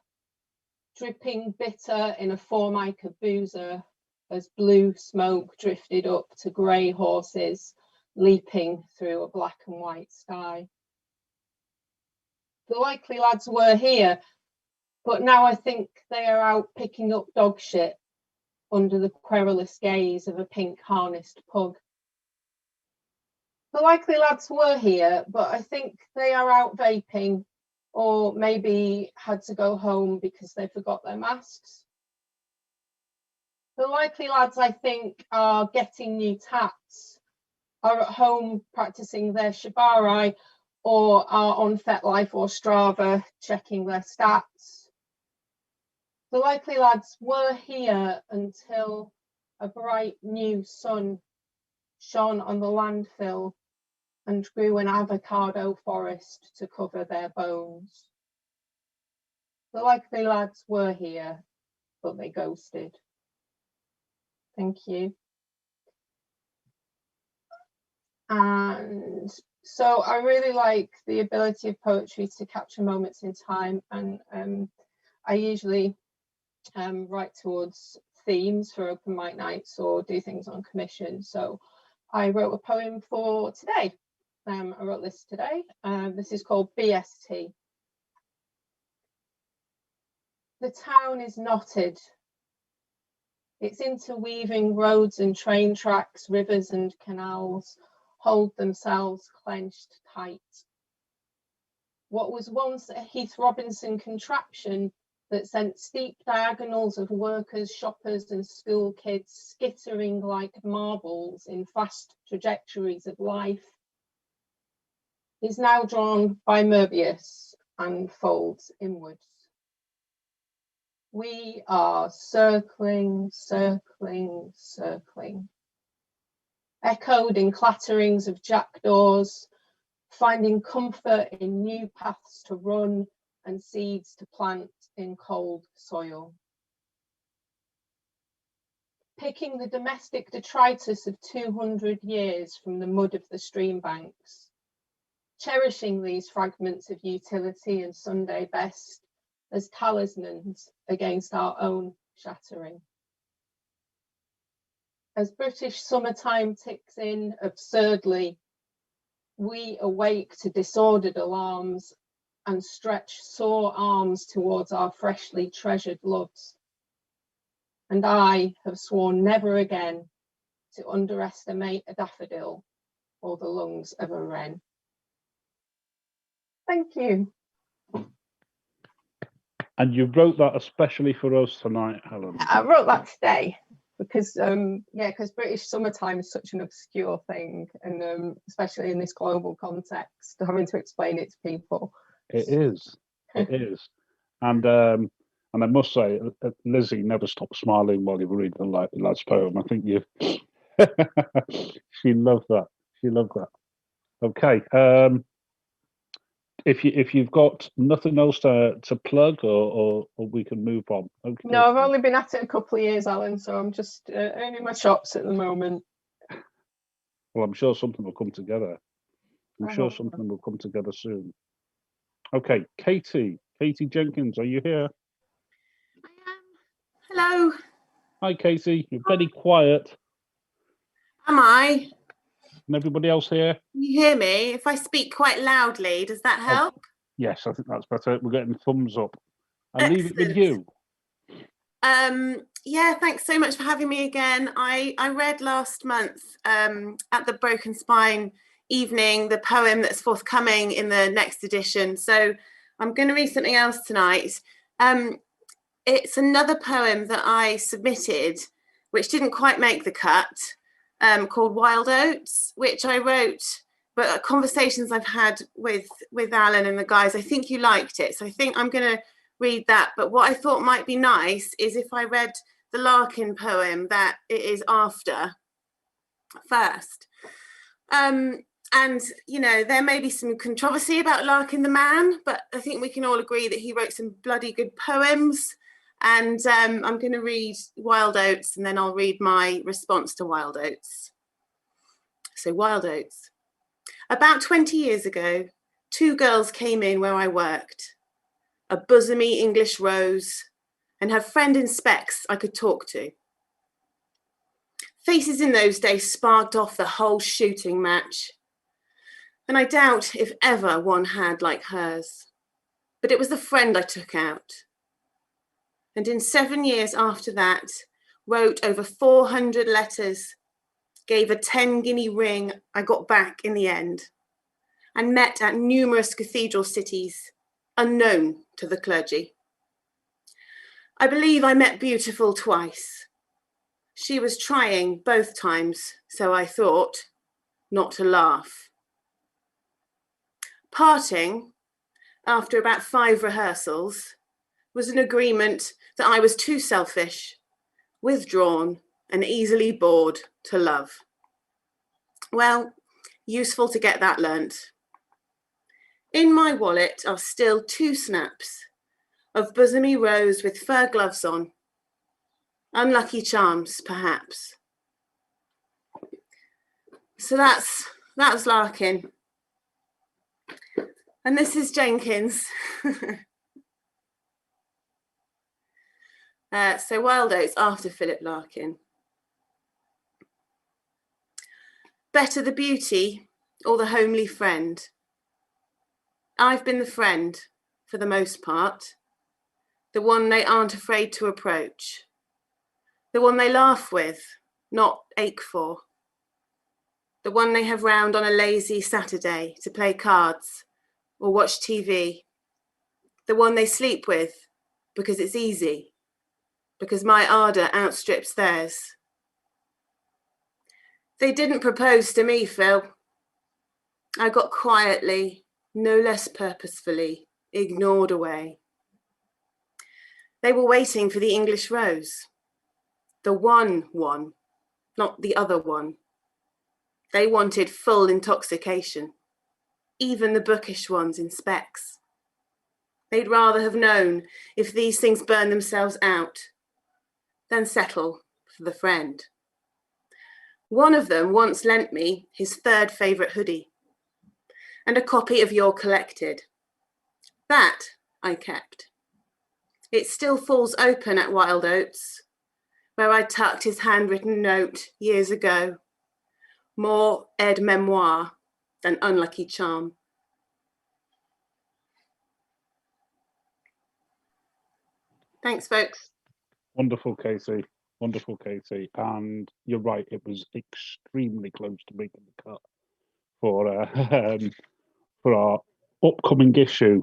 dripping bitter in a formica boozer as blue smoke drifted up to grey horses leaping through a black and white sky. The likely lads were here, but now I think they are out picking up dog shit under the querulous gaze of a pink harnessed pug. The likely lads were here, but I think they are out vaping, or maybe had to go home because they forgot their masks. The likely lads, I think, are getting new tats, are at home practicing their shibari, or are on FetLife or Strava checking their stats. The likely lads were here until a bright new sun shone on the landfill and grew an avocado forest to cover their bones. The likely lads were here, but they ghosted. Thank you. And so I really like the ability of poetry to capture moments in time, and I usually write towards themes for open mic nights or do things on commission. So I wrote a poem for today. I wrote this today. This is called BST. The town is knotted. Its interweaving roads and train tracks, rivers and canals hold themselves clenched tight. What was once a Heath Robinson contraption that sent steep diagonals of workers, shoppers and school kids skittering like marbles in fast trajectories of life, is now drawn by Möbius and folds inwards. We are circling, circling, circling, echoed in clatterings of jackdaws, finding comfort in new paths to run and seeds to plant in cold soil. Picking the domestic detritus of 200 years from the mud of the stream banks, cherishing these fragments of utility and Sunday best as talismans against our own shattering. As British summertime ticks in absurdly, we awake to disordered alarms and stretch sore arms towards our freshly treasured loves. And I have sworn never again to underestimate a daffodil or the lungs of a wren. Thank you. And you wrote that especially for us tonight, Helen. I wrote that today because, because British summertime is such an obscure thing, and especially in this global context, having to explain it to people. It is. It is. And I must say, Lizzie never stopped smiling while you were reading the last poem. I think you. She loved that. She loved that. Okay. If you've got nothing else to plug, or we can move on. Okay. No, I've only been at it a couple of years, Alan, so I'm just earning my chops at the moment. Well, I'm sure something will come together. I'm sure something will come together soon. Okay, Katie Jenkins, are you here? I am. Hello. Hi, Katie. You're very quiet. Am I? And everybody else here? Can you hear me? If I speak quite loudly, does that help? Oh, yes, I think that's better. We're getting thumbs up. I'll leave it with you. Yeah, thanks so much for having me again. I read last month at the Broken Spine evening the poem that's forthcoming in the next edition. So I'm going to read something else tonight. It's another poem that I submitted, which didn't quite make the cut, called Wild Oats, which I wrote, but conversations I've had with Alan and the guys, I think you liked it. So I think I'm going to read that. But what I thought might be nice is if I read the Larkin poem that it is after first. And, you know, there may be some controversy about Larkin the man, but I think we can all agree that he wrote some bloody good poems. And I'm going to read Wild Oats, and then I'll read my response to Wild Oats. So Wild Oats. About 20 years ago, two girls came in where I worked. A bosomy English rose and her friend in specs I could talk to. Faces in those days sparked off the whole shooting match. And I doubt if ever one had like hers. But it was the friend I took out. And in 7 years after that, wrote over 400 letters, gave a 10-guinea ring I got back in the end, and met at numerous cathedral cities, unknown to the clergy. I believe I met Beautiful twice. She was trying both times, so I thought, not to laugh. Parting, after about 5 rehearsals, was an agreement that I was too selfish, withdrawn, and easily bored to love. Well, useful to get that learnt. In my wallet are still 2 snaps of bosomy rose with fur gloves on. Unlucky charms, perhaps. So that's Larkin. And this is Jenkins. So Wild Oats after Philip Larkin. Better the beauty or the homely friend. I've been the friend for the most part, the one they aren't afraid to approach, the one they laugh with, not ache for, the one they have round on a lazy Saturday to play cards or watch TV, the one they sleep with because it's easy, because my ardour outstrips theirs. They didn't propose to me, Phil. I got quietly, no less purposefully, ignored away. They were waiting for the English rose, the one, not the other one. They wanted full intoxication, even the bookish ones in specs. They'd rather have known if these things burn themselves out than settle for the friend. One of them once lent me his third favourite hoodie and a copy of Your Collected. That I kept. It still falls open at Wild Oats, where I tucked his handwritten note years ago. More aide memoire than unlucky charm. Thanks, folks. Wonderful, Casey. Wonderful, Casey. And you're right, it was extremely close to making the cut for our upcoming issue,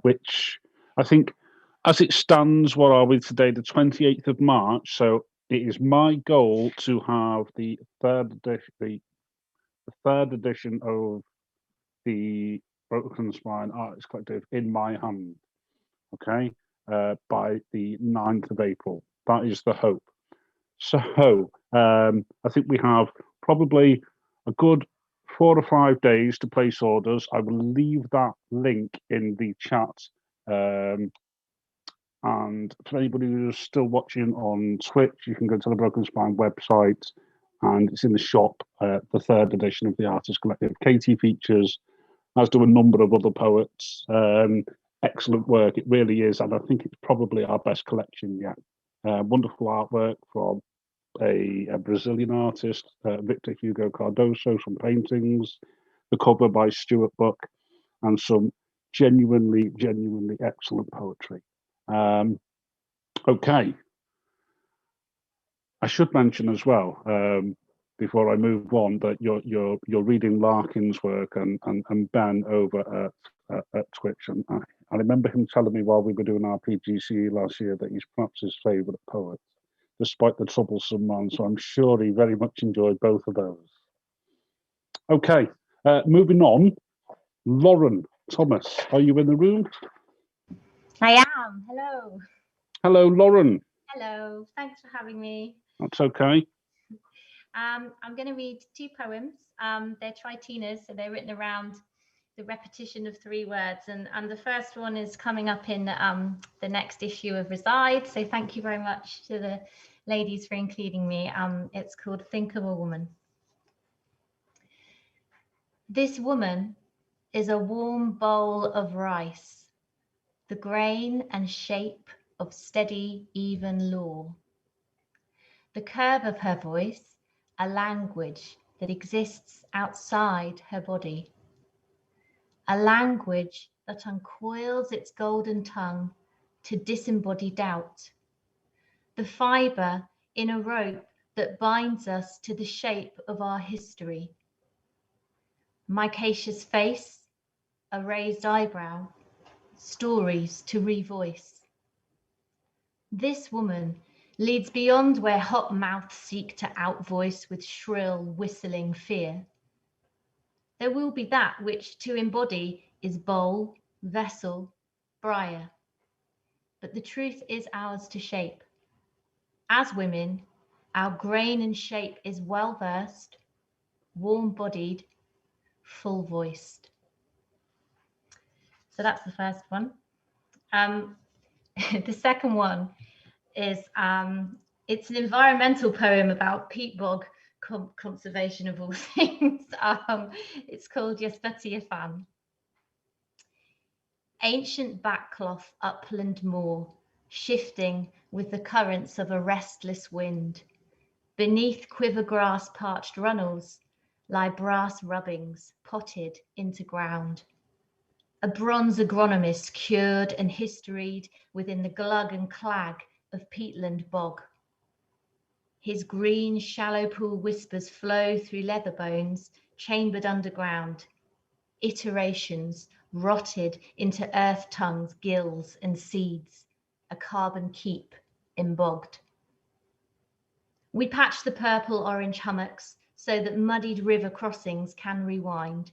which I think, as it stands, what are we today, the 28th of March? So it is my goal to have the third edition of the Broken Spine Artists Collective in my hand, okay, by the 9th of April. That is the hope. So I think we have probably a good 4 or 5 days to place orders. I will leave that link in the chat. And for anybody who's still watching on Twitch, you can go to the Broken Spine website and it's in the shop, the third edition of the Artist Collective. Katie features, as do a number of other poets. Excellent work, it really is. And I think it's probably our best collection yet. Wonderful artwork from a Brazilian artist, Victor Hugo Cardoso, some paintings, the cover by Stuart Buck, and some genuinely excellent poetry. Okay. I should mention as well, before I move on, that you're reading Larkin's work and Ben over at Twitch, and I remember him telling me while we were doing our PGCE last year that he's perhaps his favourite poet, despite the troublesome man. So I'm sure he very much enjoyed both of those. Okay, moving on. Lauren Thomas, are you in the room? I am. Hello. Hello, Lauren. Hello. Thanks for having me. That's okay. I'm going to read 2 poems. They're tritinas, so they're written around the repetition of 3 words. And the first one is coming up in the next issue of Reside. So thank you very much to the ladies for including me. It's called Think of a Woman. This woman is a warm bowl of rice, the grain and shape of steady, even law. The curve of her voice, a language that exists outside her body. A language that uncoils its golden tongue to disembody doubt. The fibre in a rope that binds us to the shape of our history. Micacious face, a raised eyebrow, stories to revoice. This woman leads beyond where hot mouths seek to outvoice with shrill, whistling fear. There will be that which to embody is bowl, vessel, briar. But the truth is ours to shape. As women, our grain and shape is well-versed, warm-bodied, full-voiced. So that's the first one. The second one is, it's an environmental poem about peat bog conservation of all things. It's called Yespati Afan. Ancient backcloth upland moor, shifting with the currents of a restless wind. Beneath quiver grass parched runnels lie brass rubbings potted into ground. A bronze agronomist cured and historied within the glug and clag of peatland bog. His green shallow pool whispers flow through leather bones chambered underground. Iterations rotted into earth tongues, gills and seeds. a carbon keep embogged. We patch the purple-orange hummocks so that muddied river crossings can rewind.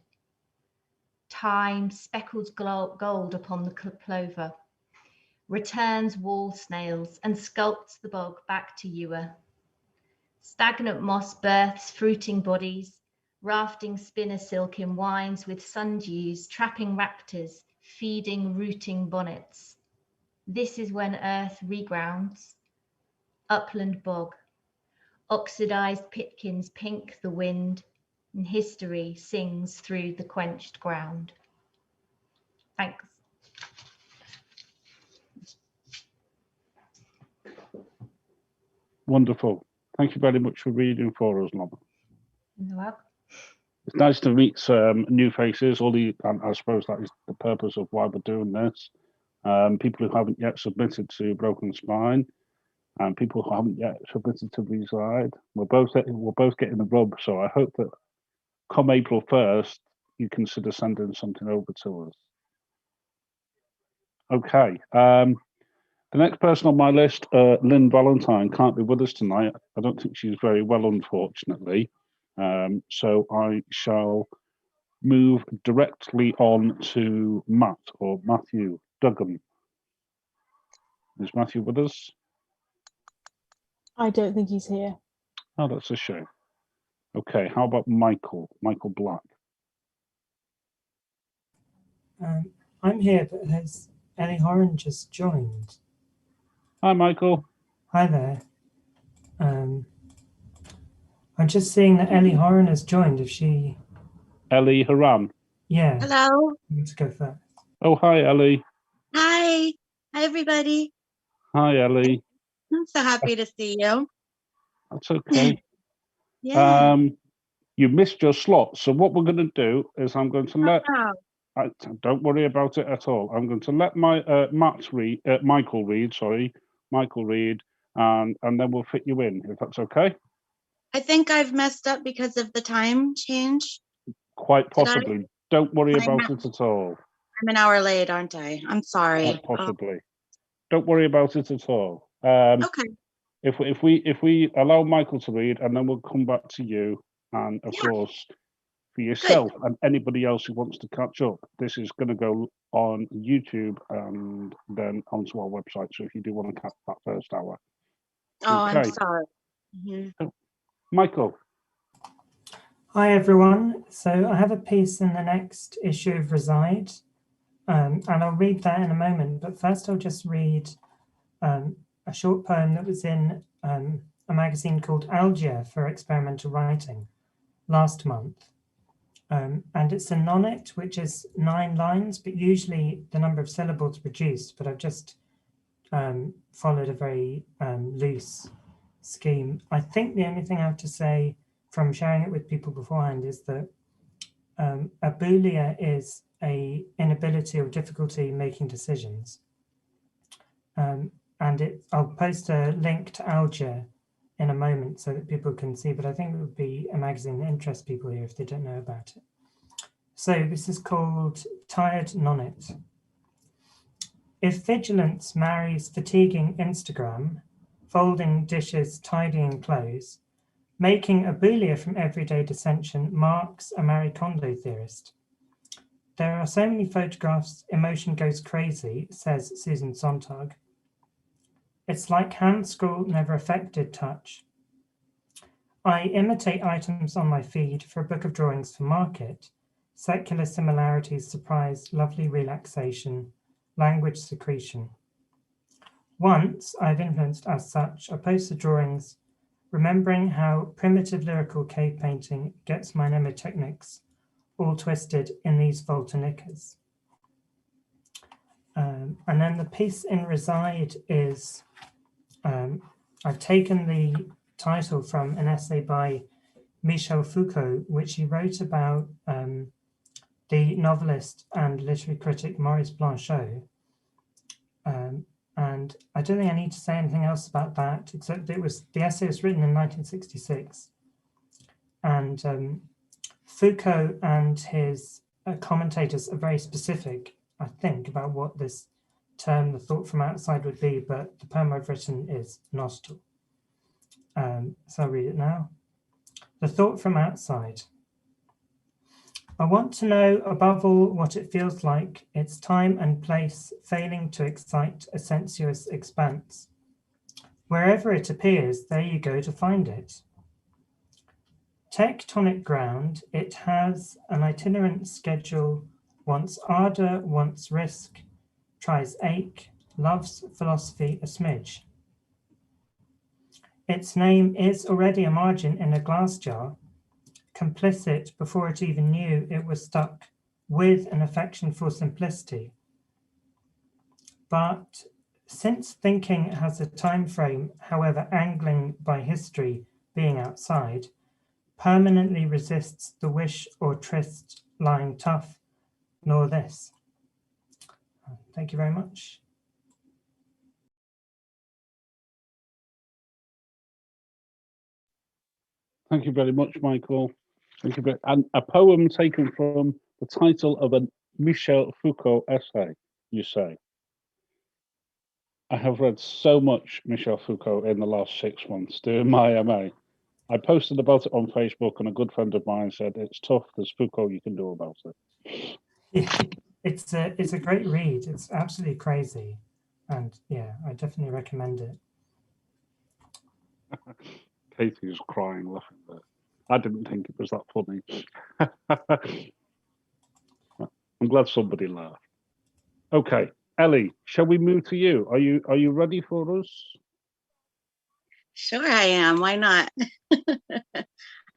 Time speckles gold upon the plover, returns wall snails and sculpts the bog back to ewer. Stagnant moss births fruiting bodies, rafting spinner silk in wines with sundews, trapping raptors, feeding rooting bonnets. This is when earth regrounds. Upland bog, oxidized pitkins pink the wind, and history sings through the quenched ground. Thanks. Wonderful. Thank you very much for reading for us, Lob. You're welcome. It's nice to meet some new faces. And I suppose that is the purpose of why we're doing this. People who haven't yet submitted to Broken Spine, and people who haven't yet submitted to Reside. We're both getting the rub. So I hope that come April 1st, you consider sending something over to us. Okay. The next person on my list, Lynn Valentine, can't be with us tonight. I don't think she's very well, unfortunately. So I shall move directly on to Matt or Matthew Duggan. Is Matthew with us? I don't think he's here. Oh, that's a shame. Okay, how about Michael Black? I'm here, but has Eli Horan just joined? Hi, Michael. Hi there. I'm just seeing that Eli Horan has joined. If she... Eli Horan? Yeah. Hello. Let's go first. Oh, hi, Ellie. Hi. Hi, everybody. Hi, Ellie. I'm so happy to see you. That's okay. Yeah. You missed your slot. So what we're going to do is I'm going to let... don't worry about it at all. I'm going to let Michael read, and then we'll fit you in, if that's okay. I think I've messed up because of the time change. Quite possibly. Don't worry about it at all. I'm an hour late, aren't I? I'm sorry. Quite possibly. Don't worry about it at all. Okay. If we allow Michael to read, and then we'll come back to you, and of course, for yourself and anybody else who wants to catch up, this is going to go on YouTube and then onto our website. So if you do want to catch that first hour. Oh, Okay. I'm sorry. Michael. Hi, everyone. So I have a piece in the next issue of Reside, and I'll read that in a moment. But first, I'll just read a short poem that was in a magazine called Algier for Experimental Writing last month. And it's a nonnet, which is 9 lines, but usually the number of syllables reduced. But I've just followed a very loose scheme. I think the only thing I have to say from sharing it with people beforehand is that abulia is a inability or difficulty making decisions. And I'll post a link to Algier in a moment so that people can see, but I think it would be a magazine that interests people here if they don't know about it. So this is called Tired Nonnet. If vigilance marries fatiguing Instagram, folding dishes, tidying clothes, making abulia from everyday dissension marks a Marie Kondo theorist. There are so many photographs, emotion goes crazy, says Susan Sontag. It's like hand scroll never affected touch. I imitate items on my feed for a book of drawings for market. Secular similarities surprise lovely relaxation, language secretion. Once I've influenced as such, I post the drawings, remembering how primitive lyrical cave painting gets my mnemotechnics all twisted in these Volta knickers. And then the piece in Reside is, I've taken the title from an essay by Michel Foucault, which he wrote about the novelist and literary critic Maurice Blanchot. And I don't think I need to say anything else about that, except the essay was written in 1966. And Foucault and his commentators are very specific, I think, about what this term the thought from outside would be, but the poem I've written is nostril. So I'll read it now. The thought from outside. I want to know above all what it feels like, its time and place failing to excite a sensuous expanse. Wherever it appears, there you go to find it. Tectonic ground, it has an itinerant schedule, wants ardor, wants risk, tries ache, loves philosophy a smidge. Its name is already a margin in a glass jar, complicit before it even knew it was stuck with an affection for simplicity. But since thinking has a time frame, however angling by history being outside, permanently resists the wish or tryst lying tough, nor this. Thank you very much. Thank you very much, Michael. Thank you. And a poem taken from the title of a Michel Foucault essay, you say. I have read so much Michel Foucault in the last 6 months doing my MA. I posted about it on Facebook, and a good friend of mine said, it's tough, there's Foucault you can do about it. Yeah, it's a great read. It's absolutely crazy. And yeah, I definitely recommend it. Katie's crying, laughing there. I didn't think it was that funny. I'm glad somebody laughed. Okay, Ellie, shall we move to you? Are you ready for us? Sure, I am. Why not?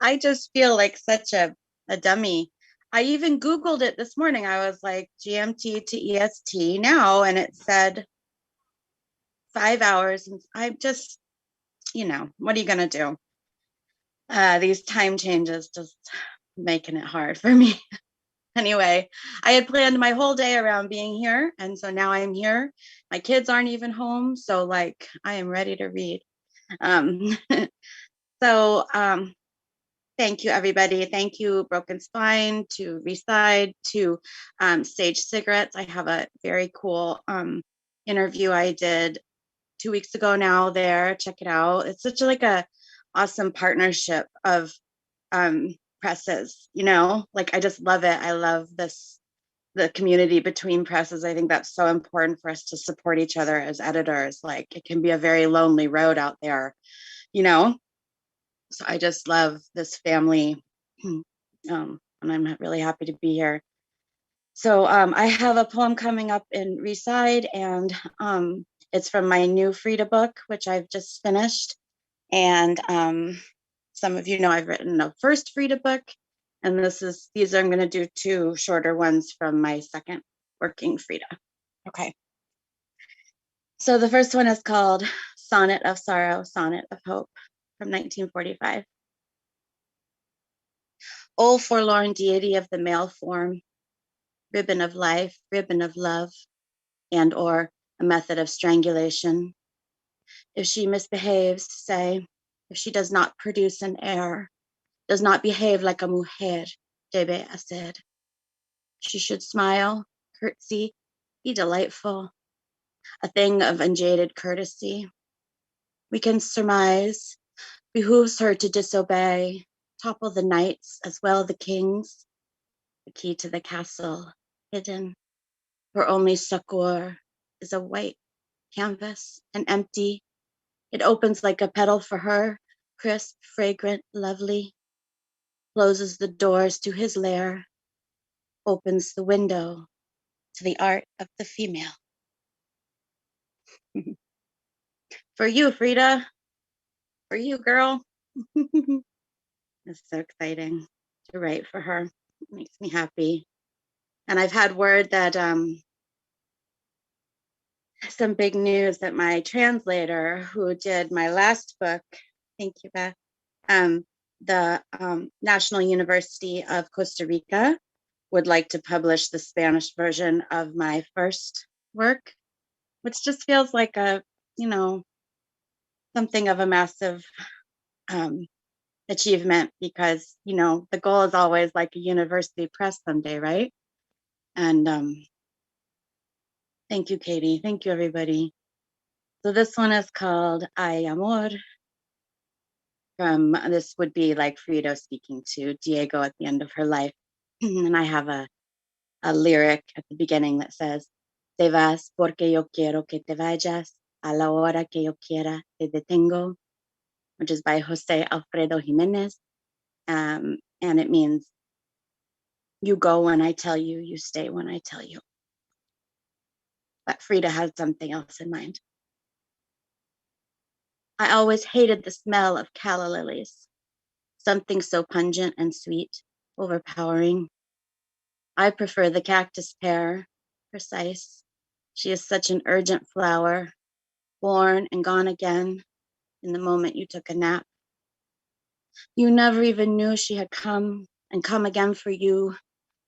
I just feel like such a dummy. I even Googled it this morning. I was like, GMT to EST now, and it said 5 hours. And I'm just, what are you going to do? These time changes just making it hard for me. Anyway, I had planned my whole day around being here. And so now I'm here. My kids aren't even home. So like, I am ready to read. Thank you, everybody. Thank you, Broken Spine, to Reside, to Sage Cigarettes. I have a very cool interview I did 2 weeks ago now there. Check it out. It's such a awesome partnership of presses, like I just love it. I love the community between presses. I think that's so important for us to support each other as editors. Like it can be a very lonely road out there, So I just love this family, and I'm really happy to be here. So I have a poem coming up in Reside, and it's from my new Frida book, which I've just finished. And some of you know I've written a first Frida book, and these I'm going to do 2 shorter ones from my second working Frida. Okay. So the first one is called Sonnet of Sorrow, Sonnet of Hope, from 1945. O forlorn deity of the male form, ribbon of life, ribbon of love, and or a method of strangulation. If she misbehaves, say, if she does not produce an heir, does not behave like a mujer, debe hacer. She should smile, curtsy, be delightful, a thing of unjaded courtesy. We can surmise, behooves her to disobey, topple the knights as well the kings, the key to the castle, hidden. Her only succor is a white canvas and empty. It opens like a petal for her, crisp, fragrant, lovely. Closes the doors to his lair, opens the window to the art of the female. For you, Frida. For you, girl. It's so exciting to write for her. It makes me happy. And I've had word that some big news that my translator who did my last book, thank you, Beth, the National University of Costa Rica would like to publish the Spanish version of my first work, which just feels like something of a massive achievement, because, the goal is always like a university press someday, right? And Thank you, Katie. Thank you, everybody. So this one is called Ay Amor. This would be like Frida speaking to Diego at the end of her life. And I have a lyric at the beginning that says, Te vas porque yo quiero que te vayas, a la hora que yo quiera te detengo, which is by Jose Alfredo Jimenez. And it means, you go when I tell you, you stay when I tell you. But Frida has something else in mind. I always hated the smell of calla lilies, something so pungent and sweet, overpowering. I prefer the cactus pear, precise. She is such an urgent flower, born and gone again in the moment you took a nap. You never even knew she had come and come again for you.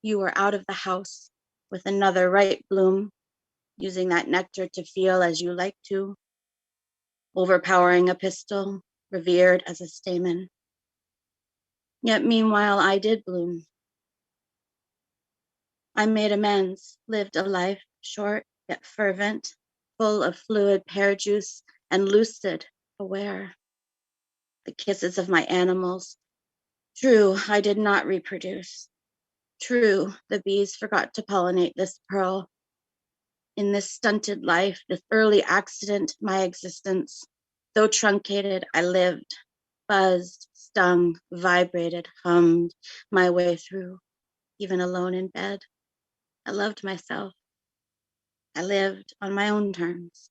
You were out of the house with another ripe bloom, using that nectar to feel as you like to, overpowering a pistil, revered as a stamen. Yet meanwhile, I did bloom. I made amends, lived a life short yet fervent, full of fluid pear juice and lucid, aware. The kisses of my animals. True, I did not reproduce. True, the bees forgot to pollinate this pearl. In this stunted life, this early accident, my existence, though truncated, I lived, buzzed, stung, vibrated, hummed my way through, even alone in bed. I loved myself. I lived on my own terms.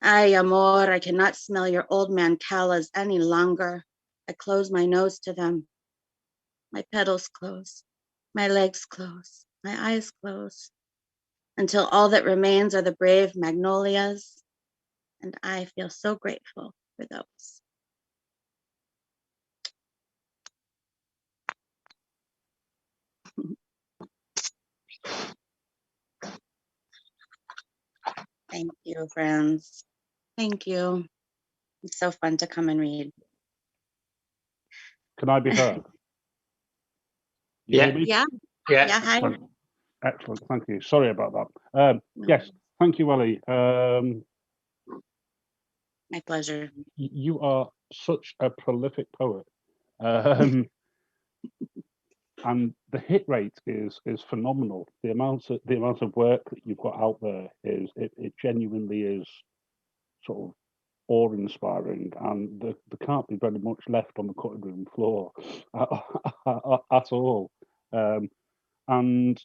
Ay, amor, I cannot smell your old man callas any longer. I close my nose to them. My petals close, my legs close, my eyes close, until all that remains are the brave magnolias, and I feel so grateful for those. Thank you, friends. Thank you. It's so fun to come and read. Can I be heard? You hear me? Yeah. Hi. Excellent. Thank you. Sorry about that. Yes. Thank you, Ellie. My pleasure. You are such a prolific poet. And the hit rate is phenomenal. The amount of work that you've got out there it genuinely is sort of awe-inspiring, and there can't be very much left on the cutting room floor at all. And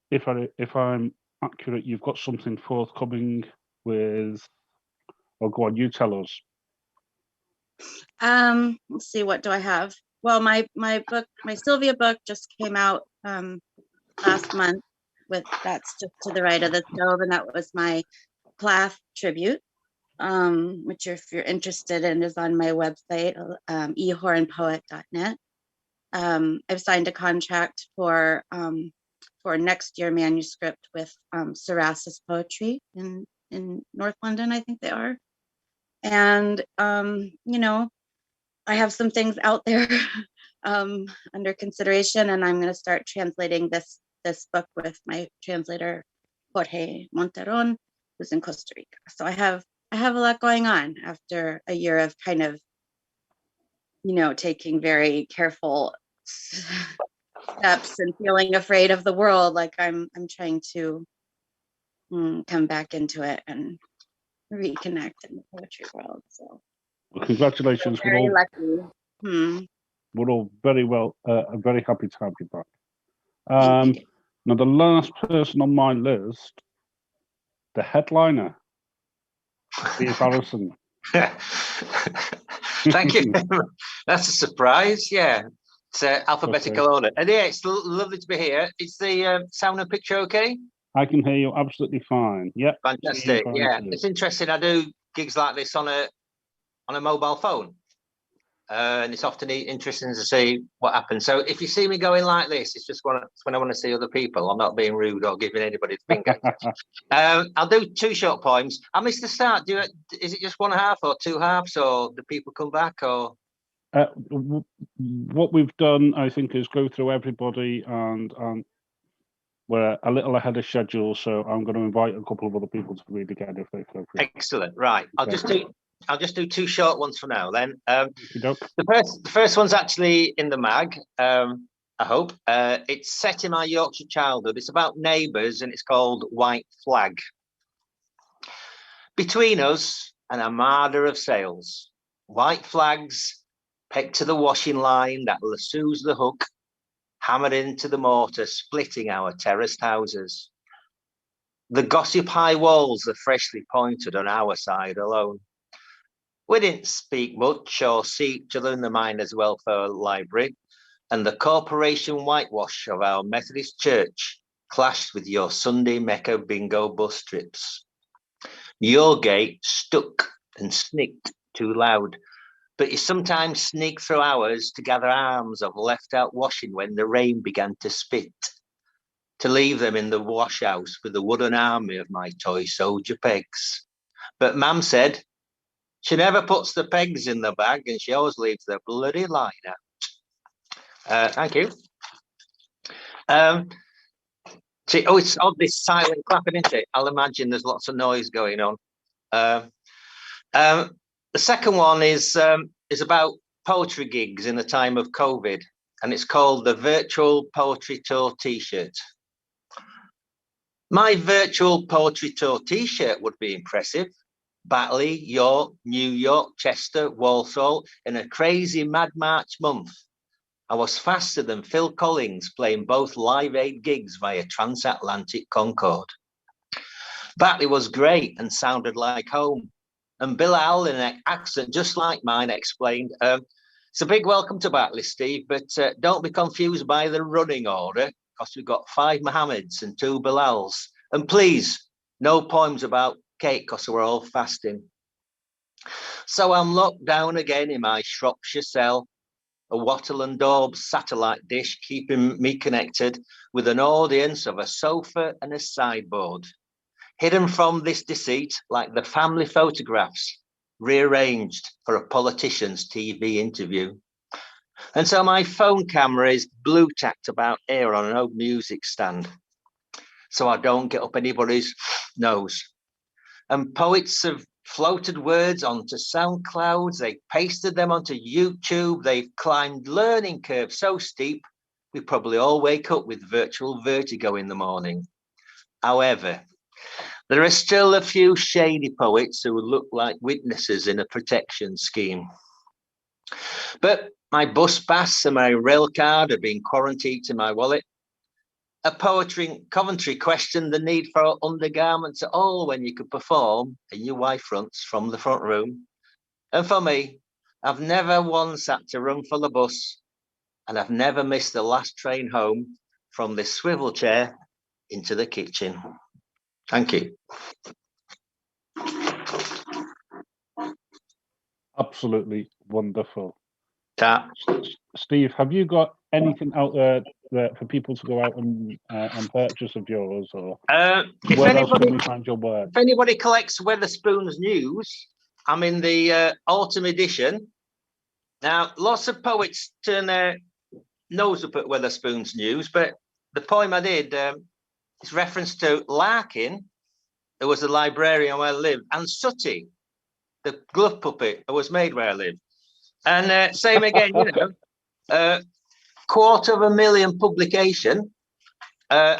if I'm accurate, you've got something forthcoming with. Oh, go on, you tell us. Let's see, what do I have? Well, my book, my Sylvia book just came out last month with That's Just to the Right of the Stove, and that was my Plath tribute, which if you're interested in is on my website, ehoranpoet.net. I've signed a contract for next year manuscript with Sarasis Poetry in North London, I think they are. And, you know, I have some things out there under consideration, and I'm going to start translating this book with my translator, Jorge Monteron, who's in Costa Rica. So I have a lot going on after a year of kind of, you know, taking very careful steps and feeling afraid of the world. Like I'm trying to come back into it and reconnect in the poetry world. So well, congratulations. We're very lucky. We're all very very happy to have you back. Now, the last person on my list, the headliner, Steve Harrison. Thank you. That's a surprise. Yeah, it's alphabetical order. And yeah, it's lovely to be here. Is the sound and picture okay? I can hear you absolutely fine. Yep. Fantastic. Yeah, it's interesting. I do gigs like this on a mobile phone, and it's often interesting to see what happens. So if you see me going like this, it's just when I want to see other people. I'm not being rude or giving anybody the finger. I'll do 2 short poems. I missed the start. Is it just 1 half or 2 halves, or do people come back? Or what we've done, I think, is go through everybody and we're a little ahead of schedule, so I'm going to invite a couple of other people to read again if they feel free. Excellent. Right. I'll just do two short ones for now then. The first one's actually in the mag, I hope. It's set in my Yorkshire childhood. It's about neighbours and it's called White Flag. Between us, an armada of sails, white flags pegged to the washing line that lassoes the hook, hammered into the mortar, splitting our terraced houses. The gossip high walls are freshly pointed on our side alone. We didn't speak much or see each other in the Miners' Welfare Library, and the corporation whitewash of our Methodist church clashed with your Sunday Mecca bingo bus trips. Your gate stuck and snicked too loud, but you sometimes sneak through ours to gather arms of left-out washing when the rain began to spit, to leave them in the washhouse with the wooden army of my toy soldier pegs. But Mam said she never puts the pegs in the bag and she always leaves the bloody line out. Thank you. It's odd, this silent clapping, isn't it? I'll imagine there's lots of noise going on. The second one is about poetry gigs in the time of COVID, and it's called the Virtual Poetry Tour T-shirt. My Virtual Poetry Tour T-shirt would be impressive. Batley, York, New York, Chester, Walsall, in a crazy Mad March month. I was faster than Phil Collins playing both Live Aid gigs via transatlantic Concorde. Batley was great and sounded like home. And Bill Al, in an accent just like mine, explained, it's a big welcome to Batley, Steve, but don't be confused by the running order, because we've got 5 Mohammeds and 2 Bilals. And please, no poems about cake, because we're all fasting. So I'm locked down again in my Shropshire cell, a Wattle and Daubs satellite dish keeping me connected with an audience of a sofa and a sideboard. Hidden from this deceit, like the family photographs, rearranged for a politician's TV interview. And so my phone camera is blue tacked about here on an old music stand, so I don't get up anybody's nose. And poets have floated words onto SoundClouds, they pasted them onto YouTube, they've climbed learning curves so steep, we probably all wake up with virtual vertigo in the morning. However, there are still a few shady poets who look like witnesses in a protection scheme. But my bus pass and my rail card have been quarantined in my wallet. A poetry in Coventry questioned the need for undergarments at all when you could perform in your wife fronts from the front room. And for me, I've never once had to run for the bus, and I've never missed the last train home from this swivel chair into the kitchen. Thank you. Absolutely wonderful. Ta. Steve, have you got anything out there for people to go out and purchase of yours, or where else can we find your work? If anybody collects Wetherspoon's news, I'm in the autumn edition. Now, lots of poets turn their nose up at Wetherspoon's news, but the poem I did is reference to Larkin, who was the librarian where I lived, and Sooty, the glove puppet who was made where I lived. And same again, you know, 250,000 publication,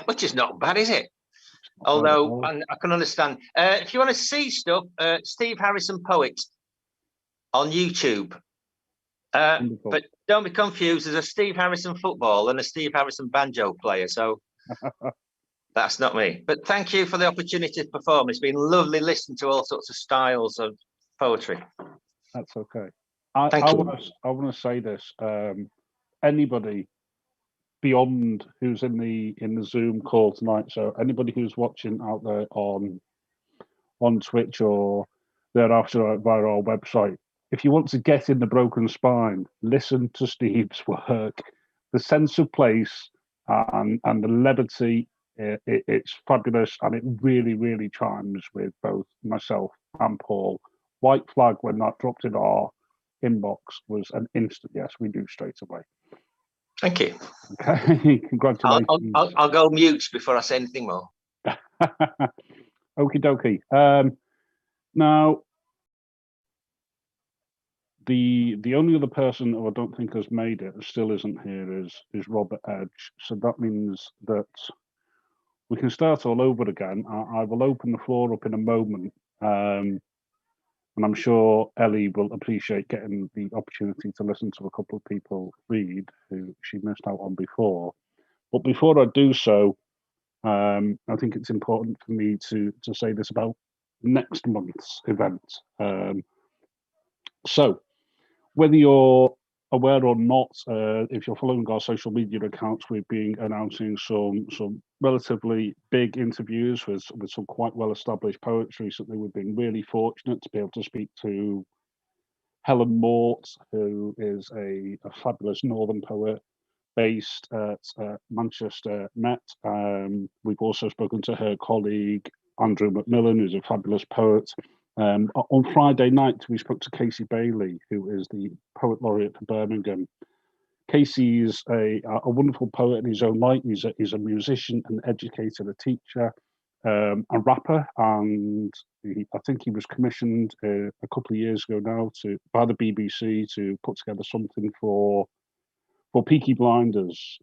which is not bad, is it? Although I can understand. If you want to see stuff, Steve Harrison Poet on YouTube. But don't be confused, there's a Steve Harrison football and a Steve Harrison banjo player, so that's not me. But thank you for the opportunity to perform. It's been lovely listening to all sorts of styles of poetry. That's okay. I want to say this. Anybody beyond who's in the Zoom call tonight, so anybody who's watching out there on Twitch or thereafter via our website, if you want to get in the broken spine, listen to Steve's work. The sense of place and the levity, it's fabulous, and it really, really chimes with both myself and Paul. White Flag, when that dropped in our inbox, was an instant yes, we do straight away. Thank you. Okay, congratulations. I'll go mute before I say anything more. Okie dokie. Now, the only other person who I don't think has made it, still isn't here, is Robert Edge. So that means that we can start all over again. I will open the floor up in a moment, and I'm sure Ellie will appreciate getting the opportunity to listen to a couple of people read who she missed out on before. But before I do so, I think it's important for me to say this about next month's event. So, whether you're aware or not, if you're following our social media accounts, we've been announcing some relatively big interviews with some quite well-established poets recently. We've been really fortunate to be able to speak to Helen Mort, who is a fabulous northern poet based at Manchester Met. We've also spoken to her colleague, Andrew Macmillan, who's a fabulous poet. On Friday night, we spoke to Casey Bailey, who is the Poet Laureate for Birmingham. Casey is a wonderful poet in his own right. He's a musician, an educator, a teacher, a rapper, and I think he was commissioned a couple of years ago now by the BBC to put together something for Peaky Blinders,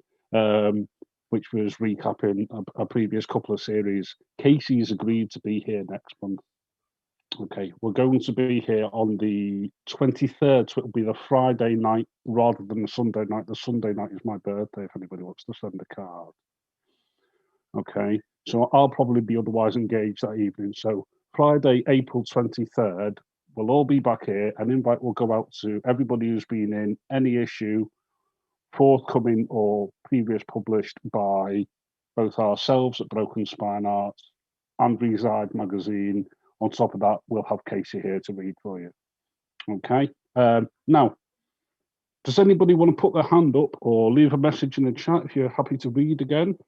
which was recapping a previous couple of series. Casey's agreed to be here next month. Okay, we're going to be here on the 23rd, so it'll be the Friday night rather than the Sunday night. The Sunday night is my birthday, if anybody wants to send a card. Okay, so I'll probably be otherwise engaged that evening. So Friday, April 23rd, we'll all be back here. An invite will go out to everybody who's been in any issue, forthcoming or previous published by both ourselves at Broken Spine Arts and Reside magazine. On top of that, we'll have Casey here to read for you. Okay. Now, does anybody want to put their hand up or leave a message in the chat if you're happy to read again?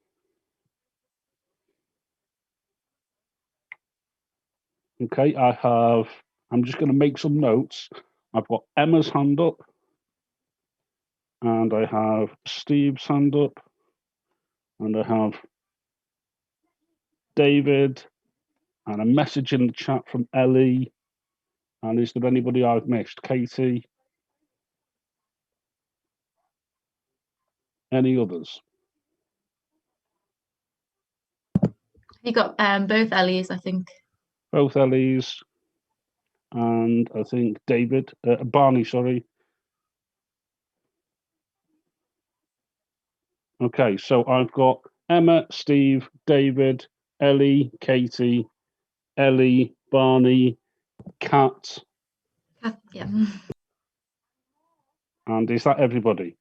Okay, I'm just going to make some notes. I've got Emma's hand up, and I have Steve's hand up, and I have David, and a message in the chat from Ellie. And is there anybody I've missed? Katie? Any others? You got both Ellies, I think. Both Ellies. And I think David, Barney, sorry. Okay, so I've got Emma, Steve, David, Ellie, Katie, Ellie, Barney, Kat. Yeah. And is that everybody?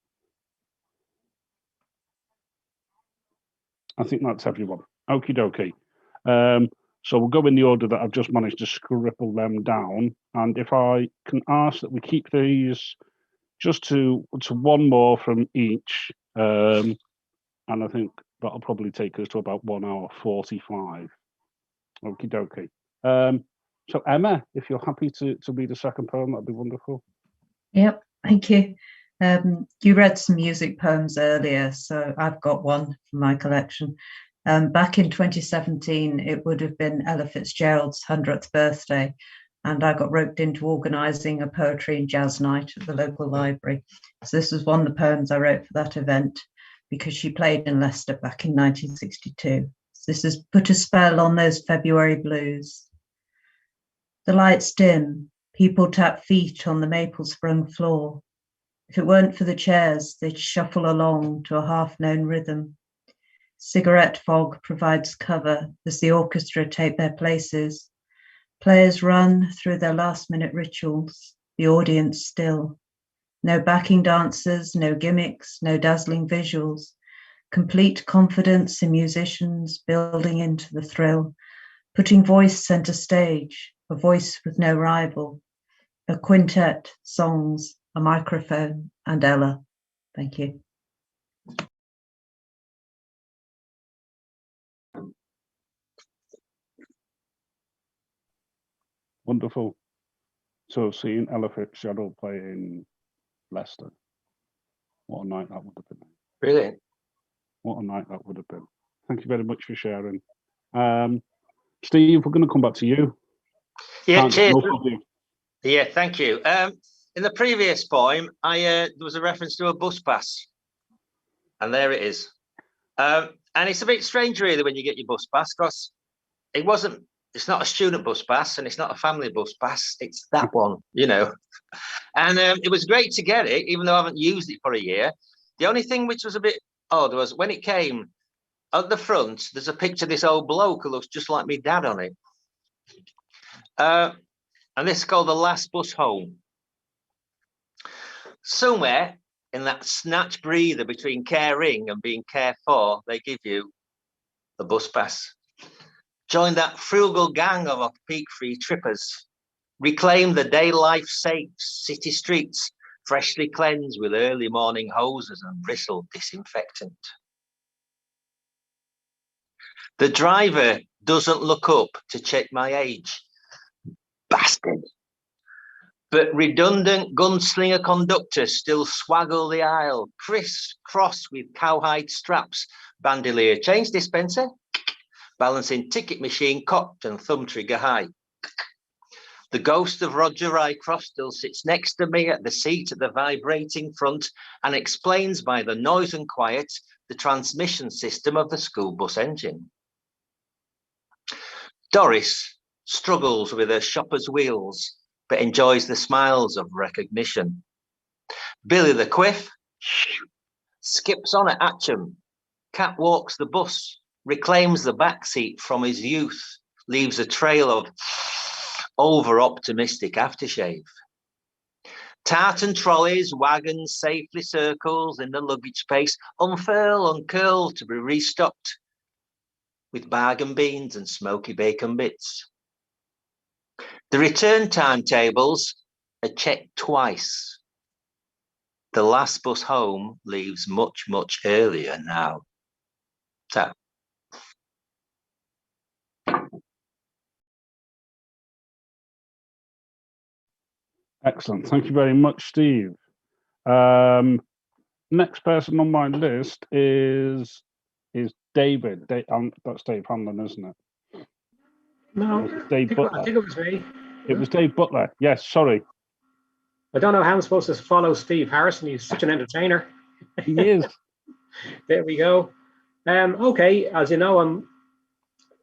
I think that's everyone. Okie dokie. So we'll go in the order that I've just managed to scribble them down. And if I can ask that we keep these just to one more from each. And I think that'll probably take us to about 1 hour 45. Okie dokie. So Emma, if you're happy to read a second poem, that'd be wonderful. Yep, thank you. You read some music poems earlier, so I've got one from my collection. Back in 2017, it would have been Ella Fitzgerald's 100th birthday, and I got roped into organising a poetry and jazz night at the local library. So this was one of the poems I wrote for that event because she played in Leicester back in 1962. So this is Put a Spell on Those February Blues. The lights dim, people tap feet on the maple sprung floor. If it weren't for the chairs, they'd shuffle along to a half-known rhythm. Cigarette fog provides cover as the orchestra take their places. Players run through their last-minute rituals, the audience still. No backing dancers, no gimmicks, no dazzling visuals. Complete confidence in musicians building into the thrill, putting voice center stage, a voice with no rival. A quintet, songs, a microphone, and Ella. Thank you. Wonderful. So seeing Ella Fitzgerald play in Leicester, what a night that would have been. Brilliant. What a night that would have been. Thank you very much for sharing. Steve, we're going to come back to you. Yeah, Can't get cheers. enough of you. Yeah, thank you. In the previous poem, there was a reference to a bus pass, and there it is. And it's a bit strange, really, when you get your bus pass, because it's not a student bus pass and it's not a family bus pass. It's that one, you know. And it was great to get it, even though I haven't used it for a year. The only thing which was a bit odd was when it came at the front, there's a picture of this old bloke who looks just like me dad on it. And this is called The Last Bus Home. Somewhere in that snatch breather between caring and being cared for, they give you the bus pass. Join that frugal gang of off-peak-free trippers. Reclaim the day life-safe city streets, freshly cleansed with early morning hoses and bristled disinfectant. The driver doesn't look up to check my age. Bastard. But redundant gunslinger conductors still swaggle the aisle, criss-cross with cowhide straps, bandolier change dispenser, balancing ticket machine cocked and thumb trigger high. The ghost of Roger Rycroft still sits next to me at the seat at the vibrating front and explains by the noise and quiet the transmission system of the school bus engine. Doris struggles with her shopper's wheels, but enjoys the smiles of recognition. Billy the Quiff skips on at Atcham, catwalks the bus, reclaims the backseat from his youth, leaves a trail of over-optimistic aftershave. Tartan trolleys, wagons, safely circles in the luggage space, unfurl, uncurl to be restocked with bargain beans and smoky bacon bits. The return timetables are checked twice. The last bus home leaves much, much earlier now. So. Excellent. Thank you very much, Steve. Next person on my list is David. That's Dave Hanlon, isn't it? No, Dave Butler. I think it was me. It was Dave Butler. Yes, sorry. I don't know how I'm supposed to follow Steve Harrison. He's such an entertainer. He is. There we go. Okay, as you know, I'm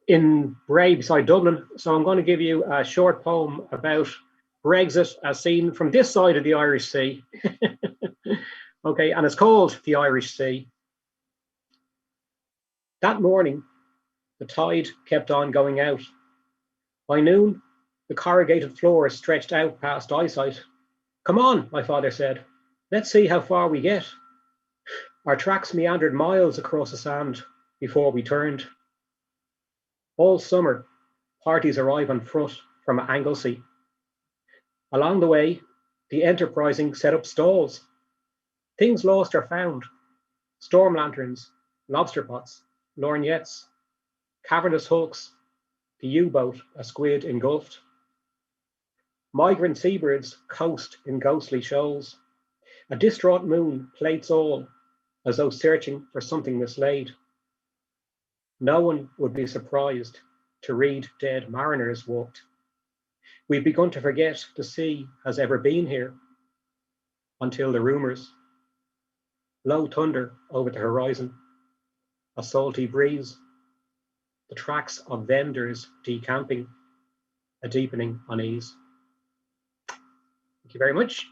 in Bray beside Dublin, so I'm going to give you a short poem about Brexit as seen from this side of the Irish Sea. Okay, and it's called The Irish Sea. That morning, the tide kept on going out. By noon, the corrugated floor stretched out past eyesight. Come on, my father said. Let's see how far we get. Our tracks meandered miles across the sand before we turned. All summer, parties arrive on foot from Anglesey. Along the way, the enterprising set up stalls. Things lost are found. Storm lanterns, lobster pots, lorgnettes, cavernous hooks, the U-boat, a squid engulfed. Migrant seabirds coast in ghostly shoals. A distraught moon plates all, as though searching for something mislaid. No one would be surprised to read dead mariners walked. We've begun to forget the sea has ever been here, until the rumours. Low thunder over the horizon, a salty breeze, the tracks of vendors decamping, a deepening unease. Thank you very much.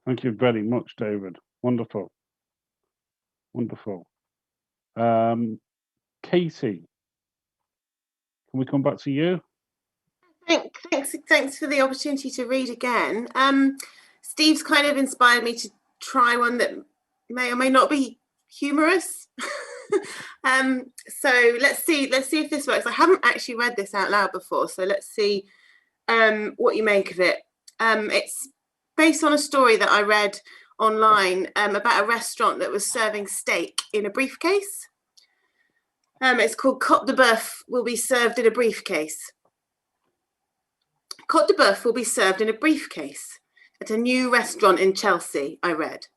Thank you very much, David. Wonderful. Wonderful. Katie, can we come back to you? Thanks for the opportunity to read again. Steve's kind of inspired me to try one that may or may not be humorous. So let's see if this works. I haven't actually read this out loud before, so let's see what you make of it. It's based on a story that I read online about a restaurant that was serving steak in a briefcase. It's called Côte de Boeuf will be served in a briefcase. Cote de Boeuf will be served in a briefcase at a new restaurant in Chelsea, I read.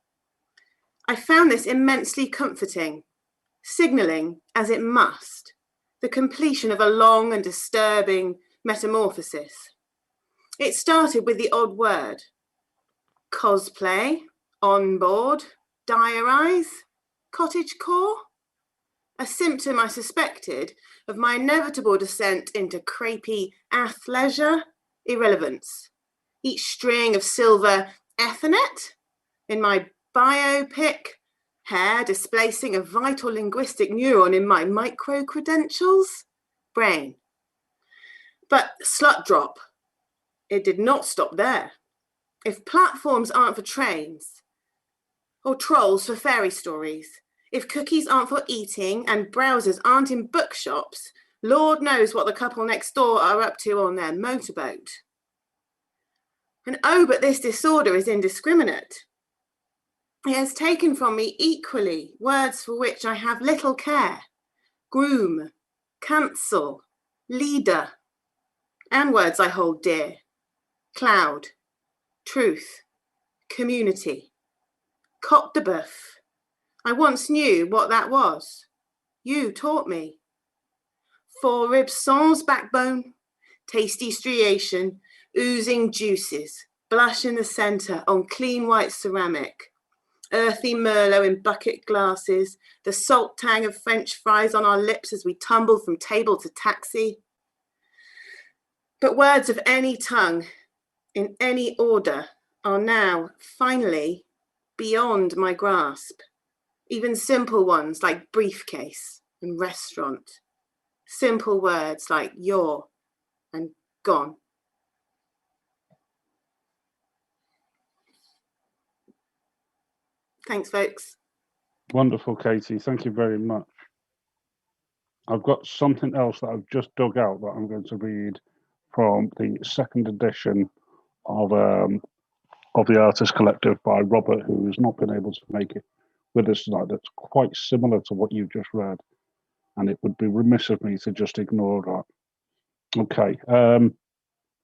I found this immensely comforting, signalling, as it must, the completion of a long and disturbing metamorphosis. It started with the odd word, cosplay, on board, diarise, cottagecore, a symptom I suspected of my inevitable descent into crepey athleisure irrelevance. Each string of silver Ethernet in my biopic, hair displacing a vital linguistic neuron in my micro-credentials, brain. But slut drop, it did not stop there. If platforms aren't for trains, or trolls for fairy stories, if cookies aren't for eating and browsers aren't in bookshops, Lord knows what the couple next door are up to on their motorboat. And oh, but this disorder is indiscriminate. It has taken from me equally words for which I have little care. Groom, cancel, leader, and words I hold dear. Cloud, truth, community, Cote de Boeuf. I once knew what that was. You taught me. 4 ribs sans backbone, tasty striation, oozing juices, blush in the centre on clean white ceramic, earthy Merlot in bucket glasses, the salt tang of French fries on our lips as we tumble from table to taxi. But words of any tongue, in any order, are now, finally, beyond my grasp. Even simple ones like briefcase and restaurant. Simple words like your and gone. Thanks, folks. Wonderful, Katie. Thank you very much. I've got something else that I've just dug out that I'm going to read from the second edition of the Artist Collective by Robert, who has not been able to make it with us tonight. That's quite similar to what you've just read, and it would be remiss of me to just ignore that. Okay, I'm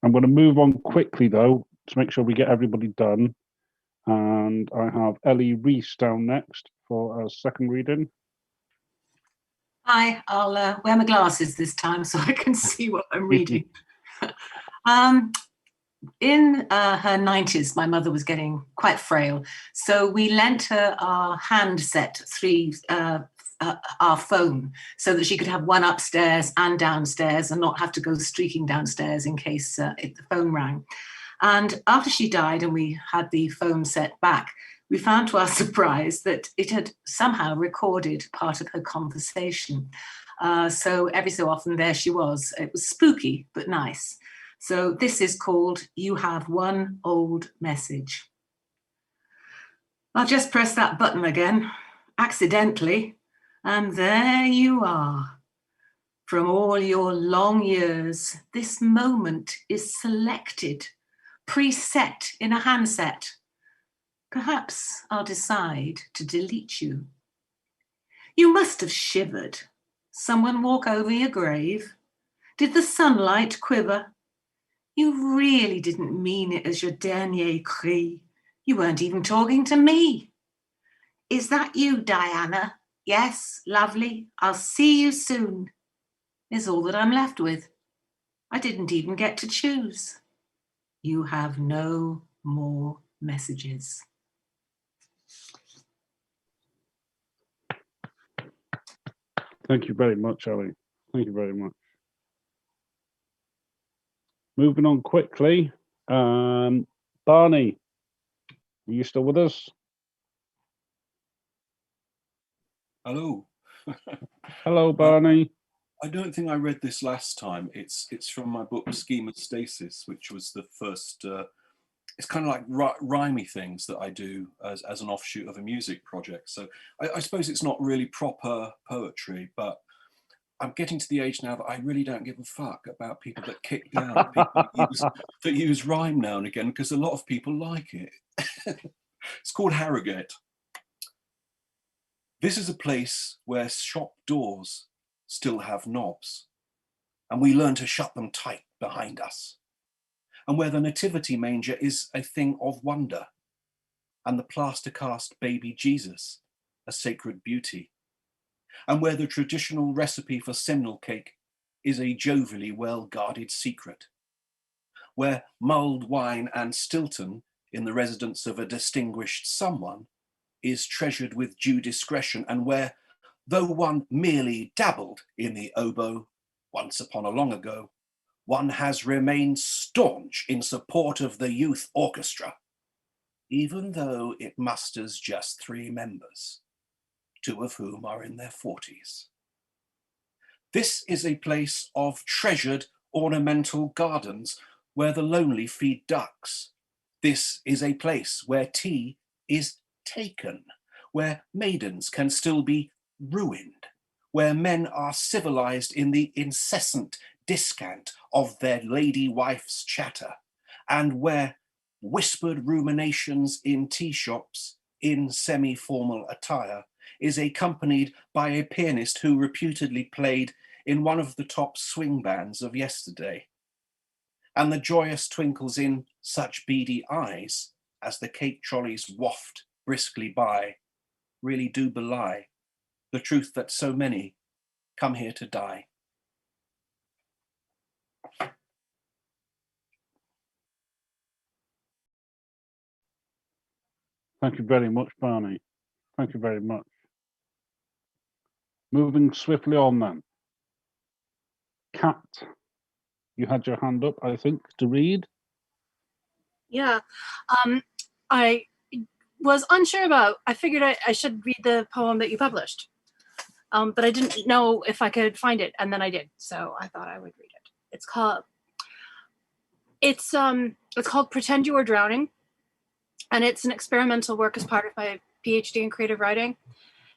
going to move on quickly though to make sure we get everybody done, and I have Ellie Reese down next for a second reading. Hi, I'll wear my glasses this time so I can see what I'm reading. In her 90s, my mother was getting quite frail, so we lent her our handset, our phone, so that she could have one upstairs and downstairs and not have to go streaking downstairs in case the phone rang. And after she died and we had the phone set back, we found to our surprise that it had somehow recorded part of her conversation. So every so often there she was. It was spooky, but nice. So this is called You Have One Old Message. I'll just press that button again, accidentally, and there you are. From all your long years, this moment is selected, preset in a handset. Perhaps I'll decide to delete you. You must have shivered. Someone walk over your grave? Did the sunlight quiver? You really didn't mean it as your dernier cri. You weren't even talking to me. Is that you, Diana? Yes, lovely. I'll see you soon. Is all that I'm left with. I didn't even get to choose. You have no more messages. Thank you very much, Ellie. Thank you very much. Moving on quickly, Barney, are you still with us? Hello. Hello, Barney. I don't think I read this last time. It's from my book Schema Stasis, which was the first. It's kind of like rhymey things that I do as an offshoot of a music project. So I suppose it's not really proper poetry, but I'm getting to the age now that I really don't give a fuck about people that kick down, people that use rhyme now and again, because a lot of people like it. It's called Harrogate. This is a place where shop doors still have knobs, and we learn to shut them tight behind us. and where the nativity manger is a thing of wonder, and the plaster cast baby Jesus a sacred beauty, and where the traditional recipe for simnel cake is a jovially well-guarded secret, where mulled wine and Stilton in the residence of a distinguished someone is treasured with due discretion, and where, though one merely dabbled in the oboe once upon a long ago, one has remained staunch in support of the youth orchestra, even though it musters just 3 members, 2 of whom are in their 40s. This is a place of treasured ornamental gardens where the lonely feed ducks. This is a place where tea is taken, where maidens can still be ruined, where men are civilized in the incessant discant of their lady wife's chatter, and where whispered ruminations in tea shops in semi-formal attire is accompanied by a pianist who reputedly played in one of the top swing bands of yesterday. And the joyous twinkles in such beady eyes as the cake trolleys waft briskly by really do belie the truth that so many come here to die. Thank you very much, Barney. Thank you very much. Moving swiftly on then. Kat, you had your hand up, I think, to read. Yeah, I was unsure about, I figured I should read the poem that you published, but I didn't know if I could find it, and then I did, so I thought I would read it. It's called Pretend You Are Drowning, and it's an experimental work as part of my PhD in creative writing.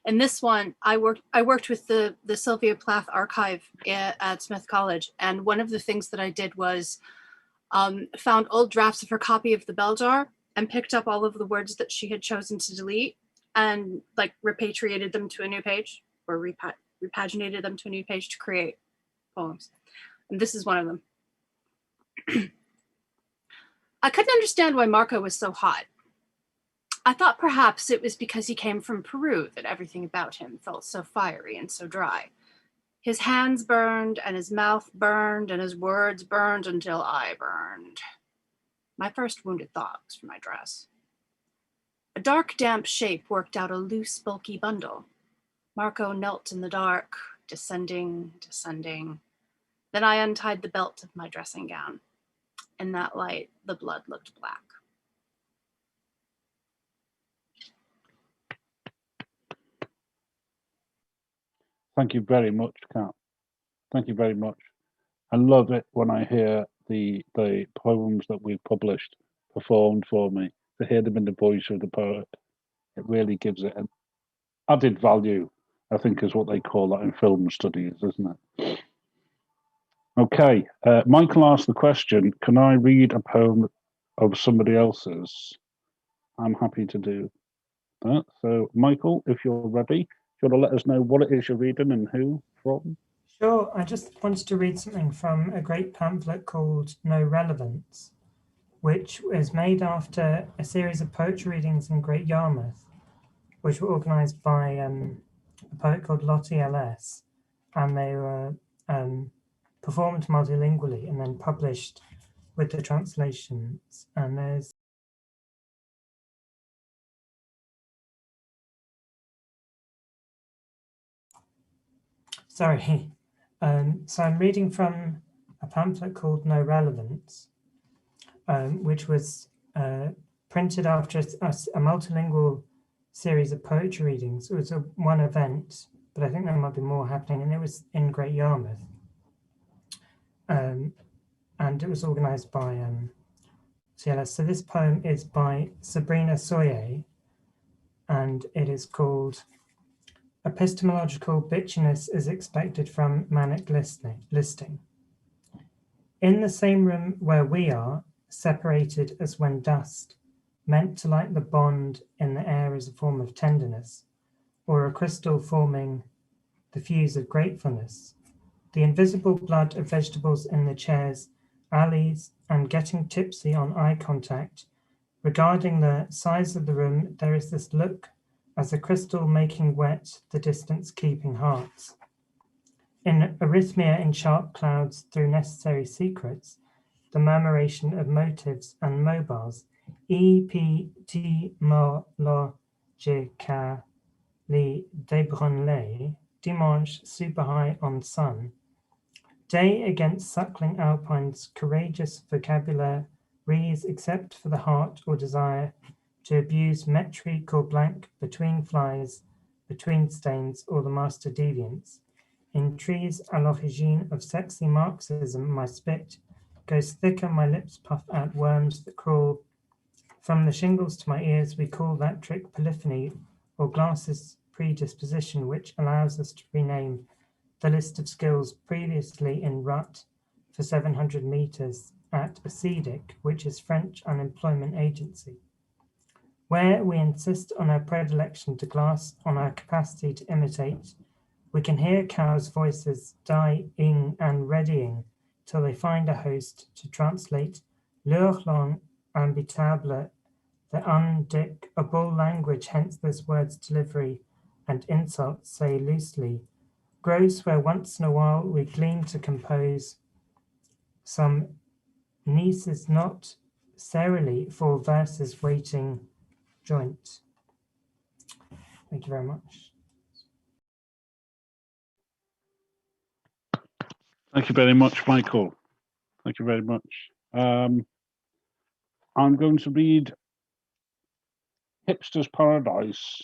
And this one, I worked with the Sylvia Plath archive at Smith College, and one of the things that I did was found old drafts of her copy of the Bell Jar and picked up all of the words that she had chosen to delete and like repatriated them to a new page, or repaginated them to a new page to create poems. And this is one of them. I couldn't understand why Marco was so hot. I thought perhaps it was because he came from Peru that everything about him felt so fiery and so dry. His hands burned, and his mouth burned, and his words burned until I burned. My first wounded thought was for my dress. A dark, damp shape worked out a loose, bulky bundle. Marco knelt in the dark, descending, descending. Then I untied the belt of my dressing gown. In that light, the blood looked black. Thank you very much, Kat. Thank you very much. I love it when I hear the poems that we've published performed for me, to hear them in the voice of the poet. It really gives it an added value, I think is what they call that in film studies, isn't it? Okay, Michael asked the question, can I read a poem of somebody else's? I'm happy to do that. So Michael, if you're ready, do you want to let us know what it is you're reading and who from? Sure, I just wanted to read something from a great pamphlet called No Relevance, which is made after a series of poetry readings in Great Yarmouth, which were organised by a poet called Lottie LS, and they were performed multilingually and then published with the translations. And there's sorry. So I'm reading from a pamphlet called No Relevance, which was printed after a multilingual series of poetry readings. It was one event, but I think there might be more happening, and it was in Great Yarmouth. And it was organised by CLS. So this poem is by Sabrina Soye, and it is called Epistemological Bitchiness is Expected from Manic Listing. In the same room where we are, separated as when dust, meant to light the bond in the air as a form of tenderness, or a crystal forming the fuse of gratefulness, the invisible blood of vegetables in the chairs alleys, and getting tipsy on eye contact. Regarding the size of the room, there is this look as the crystal making wet, the distance keeping hearts. In arrhythmia in sharp clouds through necessary secrets, the murmuration of motives and mobiles, epitymologically débranlé, dimanche super high on sun, day against suckling alpines, courageous vocabularies except for the heart or desire to abuse metric or blank between flies, between stains, or the master deviants. In trees à l'origine of sexy Marxism, my spit goes thicker, my lips puff out worms that crawl from the shingles to my ears. We call that trick polyphony or glasses predisposition, which allows us to rename the list of skills previously in rut for 700 meters at ACIDIC, which is French Unemployment Agency, where we insist on our predilection to glass, on our capacity to imitate. We can hear cows' voices dying and readying till they find a host to translate leur langue imbitable, the undictable language, hence this word's delivery and insults say loosely, grows where once in a while we glean to compose some nieces not serily for verses waiting joint. Thank you very much. Thank you very much, Michael. Thank you very much. I'm going to read Hipster's Paradise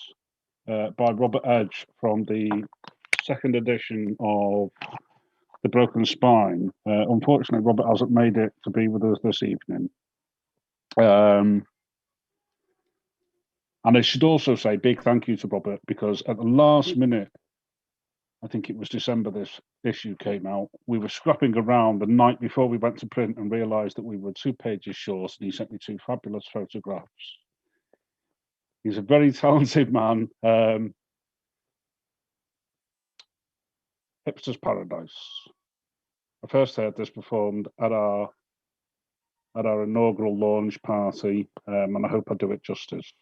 by Robert Edge from the second edition of The Broken Spine. Unfortunately, Robert hasn't made it to be with us this evening. And I should also say big thank you to Robert, because at the last minute, I think it was December this issue came out, we were scrapping around the night before we went to print and realised that we were 2 pages short, and he sent me 2 fabulous photographs. He's a very talented man. Hipster's Paradise. I first heard this performed at our inaugural launch party, and I hope I do it justice.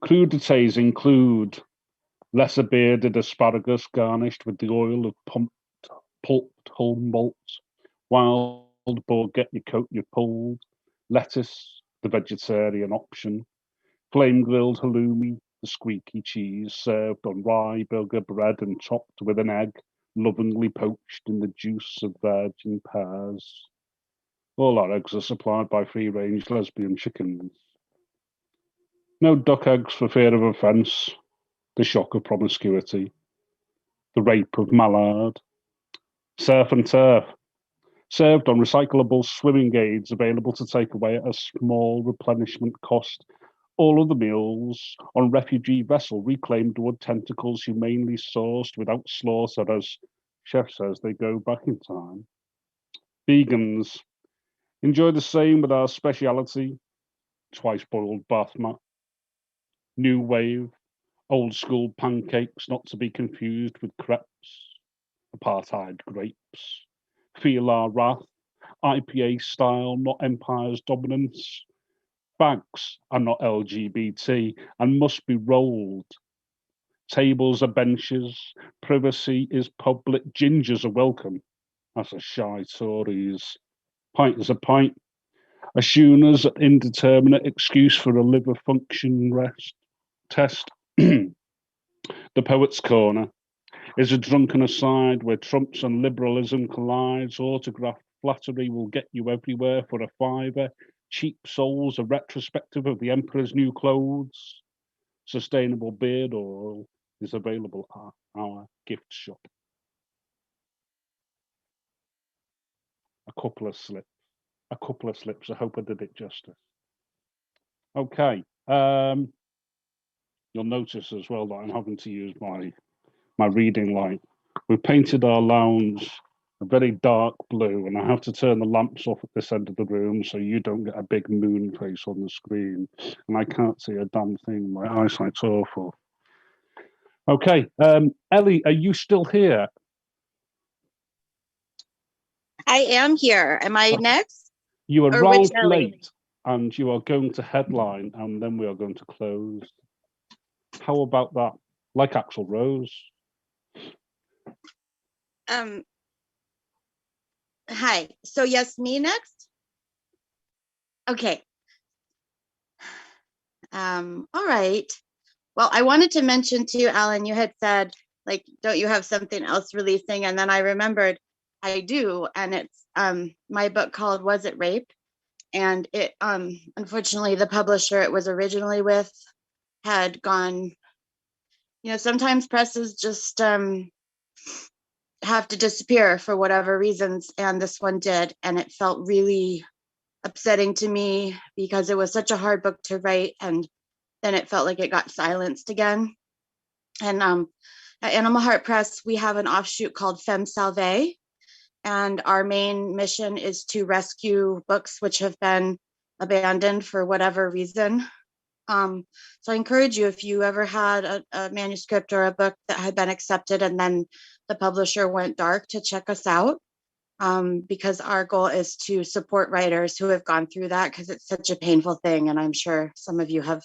Crudités include lesser bearded asparagus garnished with the oil of pulped Humboldt, wild boar get your coat you pulled, lettuce, the vegetarian option, flame grilled halloumi, the squeaky cheese served on rye burger bread and topped with an egg, lovingly poached in the juice of virgin pears. All our eggs are supplied by free-range lesbian chickens. No duck eggs for fear of offence, the shock of promiscuity, the rape of mallard. Surf and turf, served on recyclable swimming aids available to take away at a small replenishment cost. All of the meals on refugee vessel, reclaimed wood tentacles humanely sourced without slaughter, as chef says they go back in time. Vegans, enjoy the same with our speciality, twice boiled basmati. New wave, old school pancakes, not to be confused with crepes. Apartheid grapes. Feel our wrath, IPA style, not empire's dominance. Bags are not LGBT and must be rolled. Tables are benches, privacy is public, gingers are welcome. That's a shy Tories. Pint is a pint. A schooner's indeterminate excuse for a liver function test. The Poet's Corner is a drunken aside where Trumps and liberalism collides. Autographed flattery will get you everywhere for a £5. Cheap Souls, a retrospective of the Emperor's New Clothes. Sustainable beard oil is available at our gift shop. A couple of slips. I hope I did it justice. Okay. You'll notice as well that I'm having to use my reading light. We've painted our lounge a very dark blue, and I have to turn the lamps off at this end of the room so you don't get a big moon face on the screen. And I can't see a damn thing. My eyesight's awful. Okay, Ellie, are you still here? I am here. Am I next? You Or which arrived Ellie? late and you are going to headline and then we are going to close. How about that? Like Axl Rose. Hi. So yes, me next? Okay. All right. Well, I wanted to mention too, Alan, you had said, like, don't you have something else releasing? And then I remembered I do, and it's my book called Was It Rape? And it unfortunately the publisher it was originally with had gone, you know, sometimes presses just have to disappear for whatever reasons, and this one did, and it felt really upsetting to me because it was such a hard book to write, and then it felt like it got silenced again. And at Animal Heart Press, we have an offshoot called Femme Salve, and our main mission is to rescue books which have been abandoned for whatever reason. So I encourage you, if you ever had a manuscript or a book that had been accepted and then the publisher went dark, to check us out, because our goal is to support writers who have gone through that, because it's such a painful thing. And I'm sure some of you have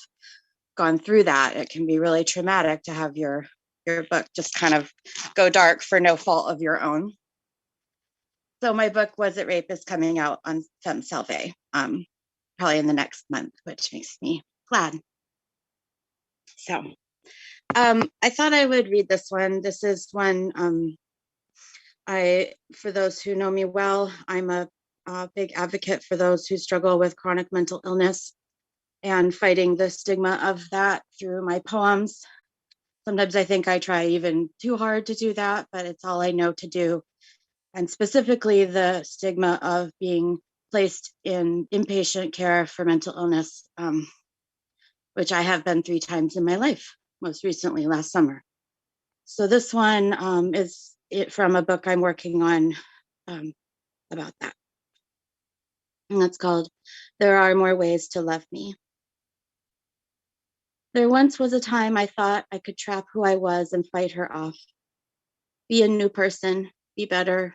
gone through that. It can be really traumatic to have your book just kind of go dark for no fault of your own. So my book, Was It Rape, is coming out on Femme Salve, probably in the next month, which makes me glad. So I thought I would read this one. This is one for those who know me well, I'm a big advocate for those who struggle with chronic mental illness and fighting the stigma of that through my poems. Sometimes I think I try even too hard to do that, but it's all I know to do. And specifically the stigma of being placed in inpatient care for mental illness, which I have been 3 times in my life, most recently last summer. So this one is from a book I'm working on about that. And that's called There Are More Ways to Love Me. There once was a time I thought I could trap who I was and fight her off. Be a new person, be better,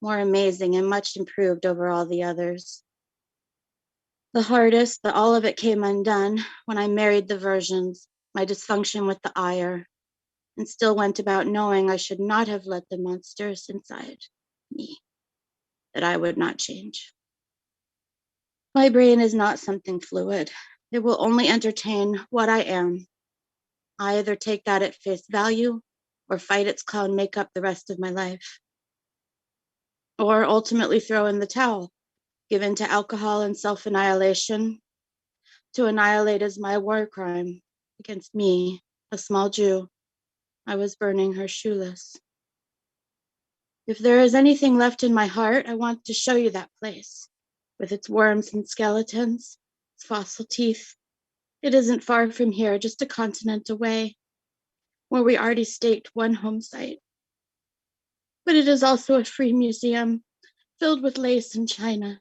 more amazing and much improved over all the others. The hardest, but all of it came undone when I married the versions, my dysfunction with the ire, and still went about knowing I should not have let the monsters inside me, that I would not change. My brain is not something fluid. It will only entertain what I am. I either take that at face value or fight its clown makeup the rest of my life. Or ultimately throw in the towel, give in to alcohol and self-annihilation. To annihilate is my war crime against me, a small Jew. I was burning her shoeless. If there is anything left in my heart, I want to show you that place, with its worms and skeletons, its fossil teeth. It isn't far from here, just a continent away, where we already staked one home site. But it is also a free museum, filled with lace and china,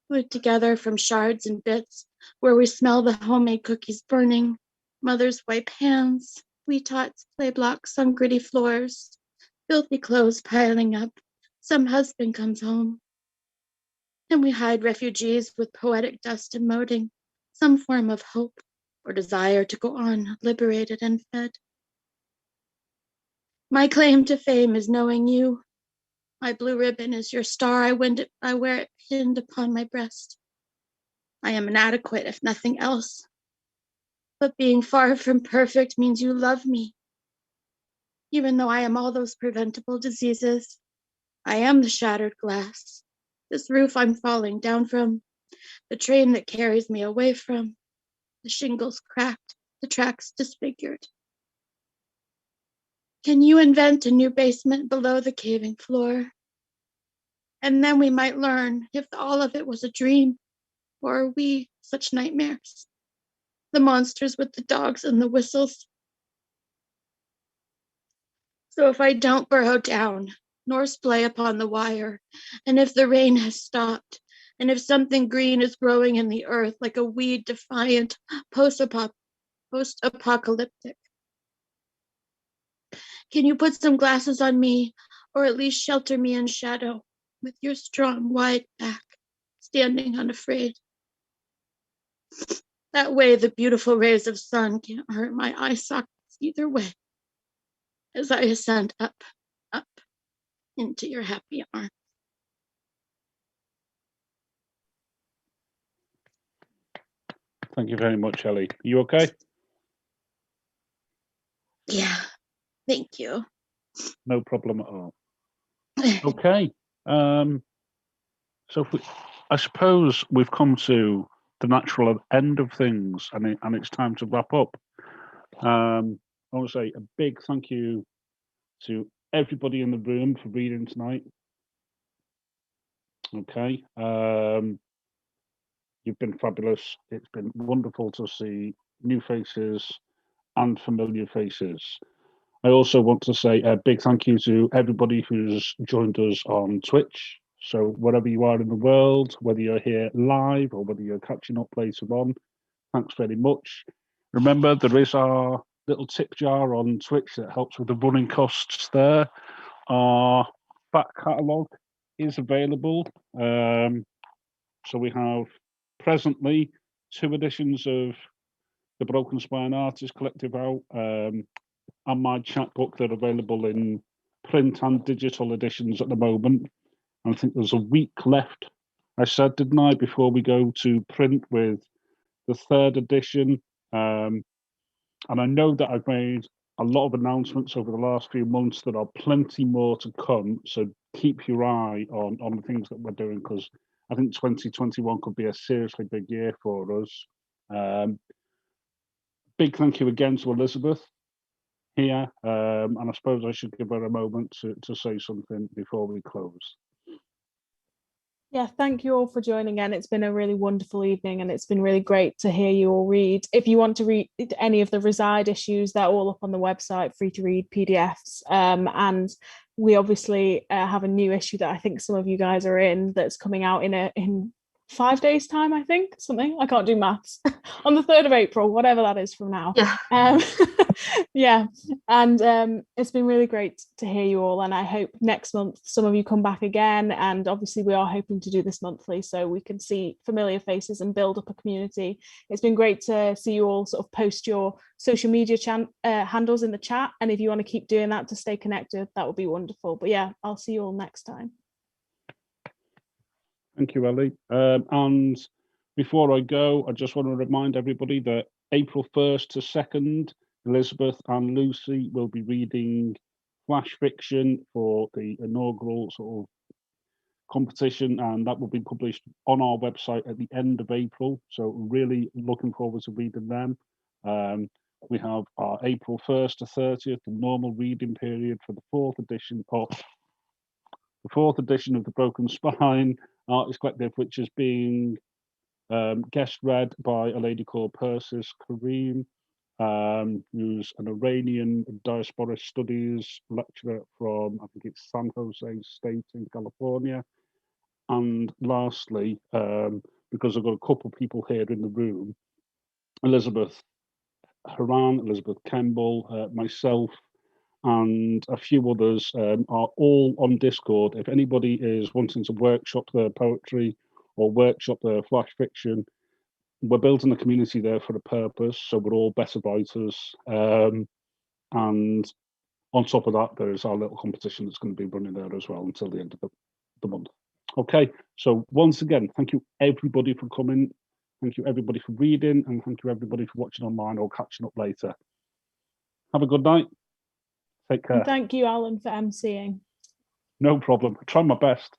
glued together from shards and bits, where we smell the homemade cookies burning, mothers wipe hands, wee tots play blocks on gritty floors, filthy clothes piling up, some husband comes home. And we hide refugees with poetic dust and moating, some form of hope or desire to go on, liberated and fed. My claim to fame is knowing you. My blue ribbon is your star. I wear it pinned upon my breast. I am inadequate, if nothing else. But being far from perfect means you love me. Even though I am all those preventable diseases, I am the shattered glass, this roof I'm falling down from, the train that carries me away from, the shingles cracked, the tracks disfigured. Can you invent a new basement below the caving floor? And then we might learn if all of it was a dream, or are we such nightmares? The monsters with the dogs and the whistles. So if I don't burrow down, nor splay upon the wire, and if the rain has stopped, and if something green is growing in the earth like a weed defiant, post-apocalyptic, can you put some glasses on me, or at least shelter me in shadow, with your strong, wide back, standing unafraid. That way the beautiful rays of sun can't hurt my eye sockets either way, as I ascend up, up into your happy arms. Thank you very much, Ellie. You okay? Yeah, thank you. No problem at all. Okay. So I suppose we've come to the natural end of things, and it's time to wrap up. I want to say a big thank you to everybody in the room for reading tonight. Okay. You've been fabulous. It's been wonderful to see new faces and familiar faces. I also want to say a big thank you to everybody who's joined us on Twitch. So wherever you are in the world, whether you're here live or whether you're catching up later on, thanks very much. Remember, there is our little tip jar on Twitch that helps with the running costs there. Our back catalogue is available. So we have presently 2 editions of the Broken Spine Artist Collective out, and my chapbook. They're available in print and digital editions at the moment. And I think there's a week left, I said, didn't I, before we go to print with the 3rd edition. And I know that I've made a lot of announcements over the last few months. There are plenty more to come. So keep your eye on the things that we're doing, because I think 2021 could be a seriously big year for us. Big thank you again to Elizabeth here. And I suppose I should give her a moment to say something before we close. Yeah, thank you all for joining in. It's been a really wonderful evening, and it's been really great to hear you all read. If you want to read any of the Reside issues, they're all up on the website, free to read PDFs. And we obviously have a new issue that I think some of you guys are in, that's coming out in 5 days' time, I think, something. I can't do maths. On the 3rd of April, whatever that is from now. Yeah. Yeah. And it's been really great to hear you all. And I hope next month some of you come back again. And obviously we are hoping to do this monthly so we can see familiar faces and build up a community. It's been great to see you all sort of post your social media handles in the chat. And if you want to keep doing that to stay connected, that would be wonderful. But yeah, I'll see you all next time. Thank you, Ellie. And before I go, I just want to remind everybody that April 1st to 2nd, Elizabeth and Lucy will be reading flash fiction for the inaugural sort of competition, and that will be published on our website at the end of April. So really looking forward to reading them. We have our April 1st to 30th, the normal reading period for the 4th edition of the Broken Spine Artist Collective, which is being guest read by a lady called Persis Kareem, who's an Iranian diaspora studies lecturer from, I think it's San Jose State in California. And lastly, because I've got a couple of people here in the room, Elizabeth Horan, Elizzie Kemball, myself, and a few others are all on Discord. If anybody is wanting to workshop their poetry or workshop their flash fiction, we're building a community there for a purpose, so we're all better writers. And on top of that, there's our little competition that's going to be running there as well until the end of the month. Okay, so once again, thank you everybody for coming. Thank you everybody for reading, and thank you everybody for watching online or catching up later. Have a good night. Take care. And thank you, Alan, for emceeing. No problem. I try my best.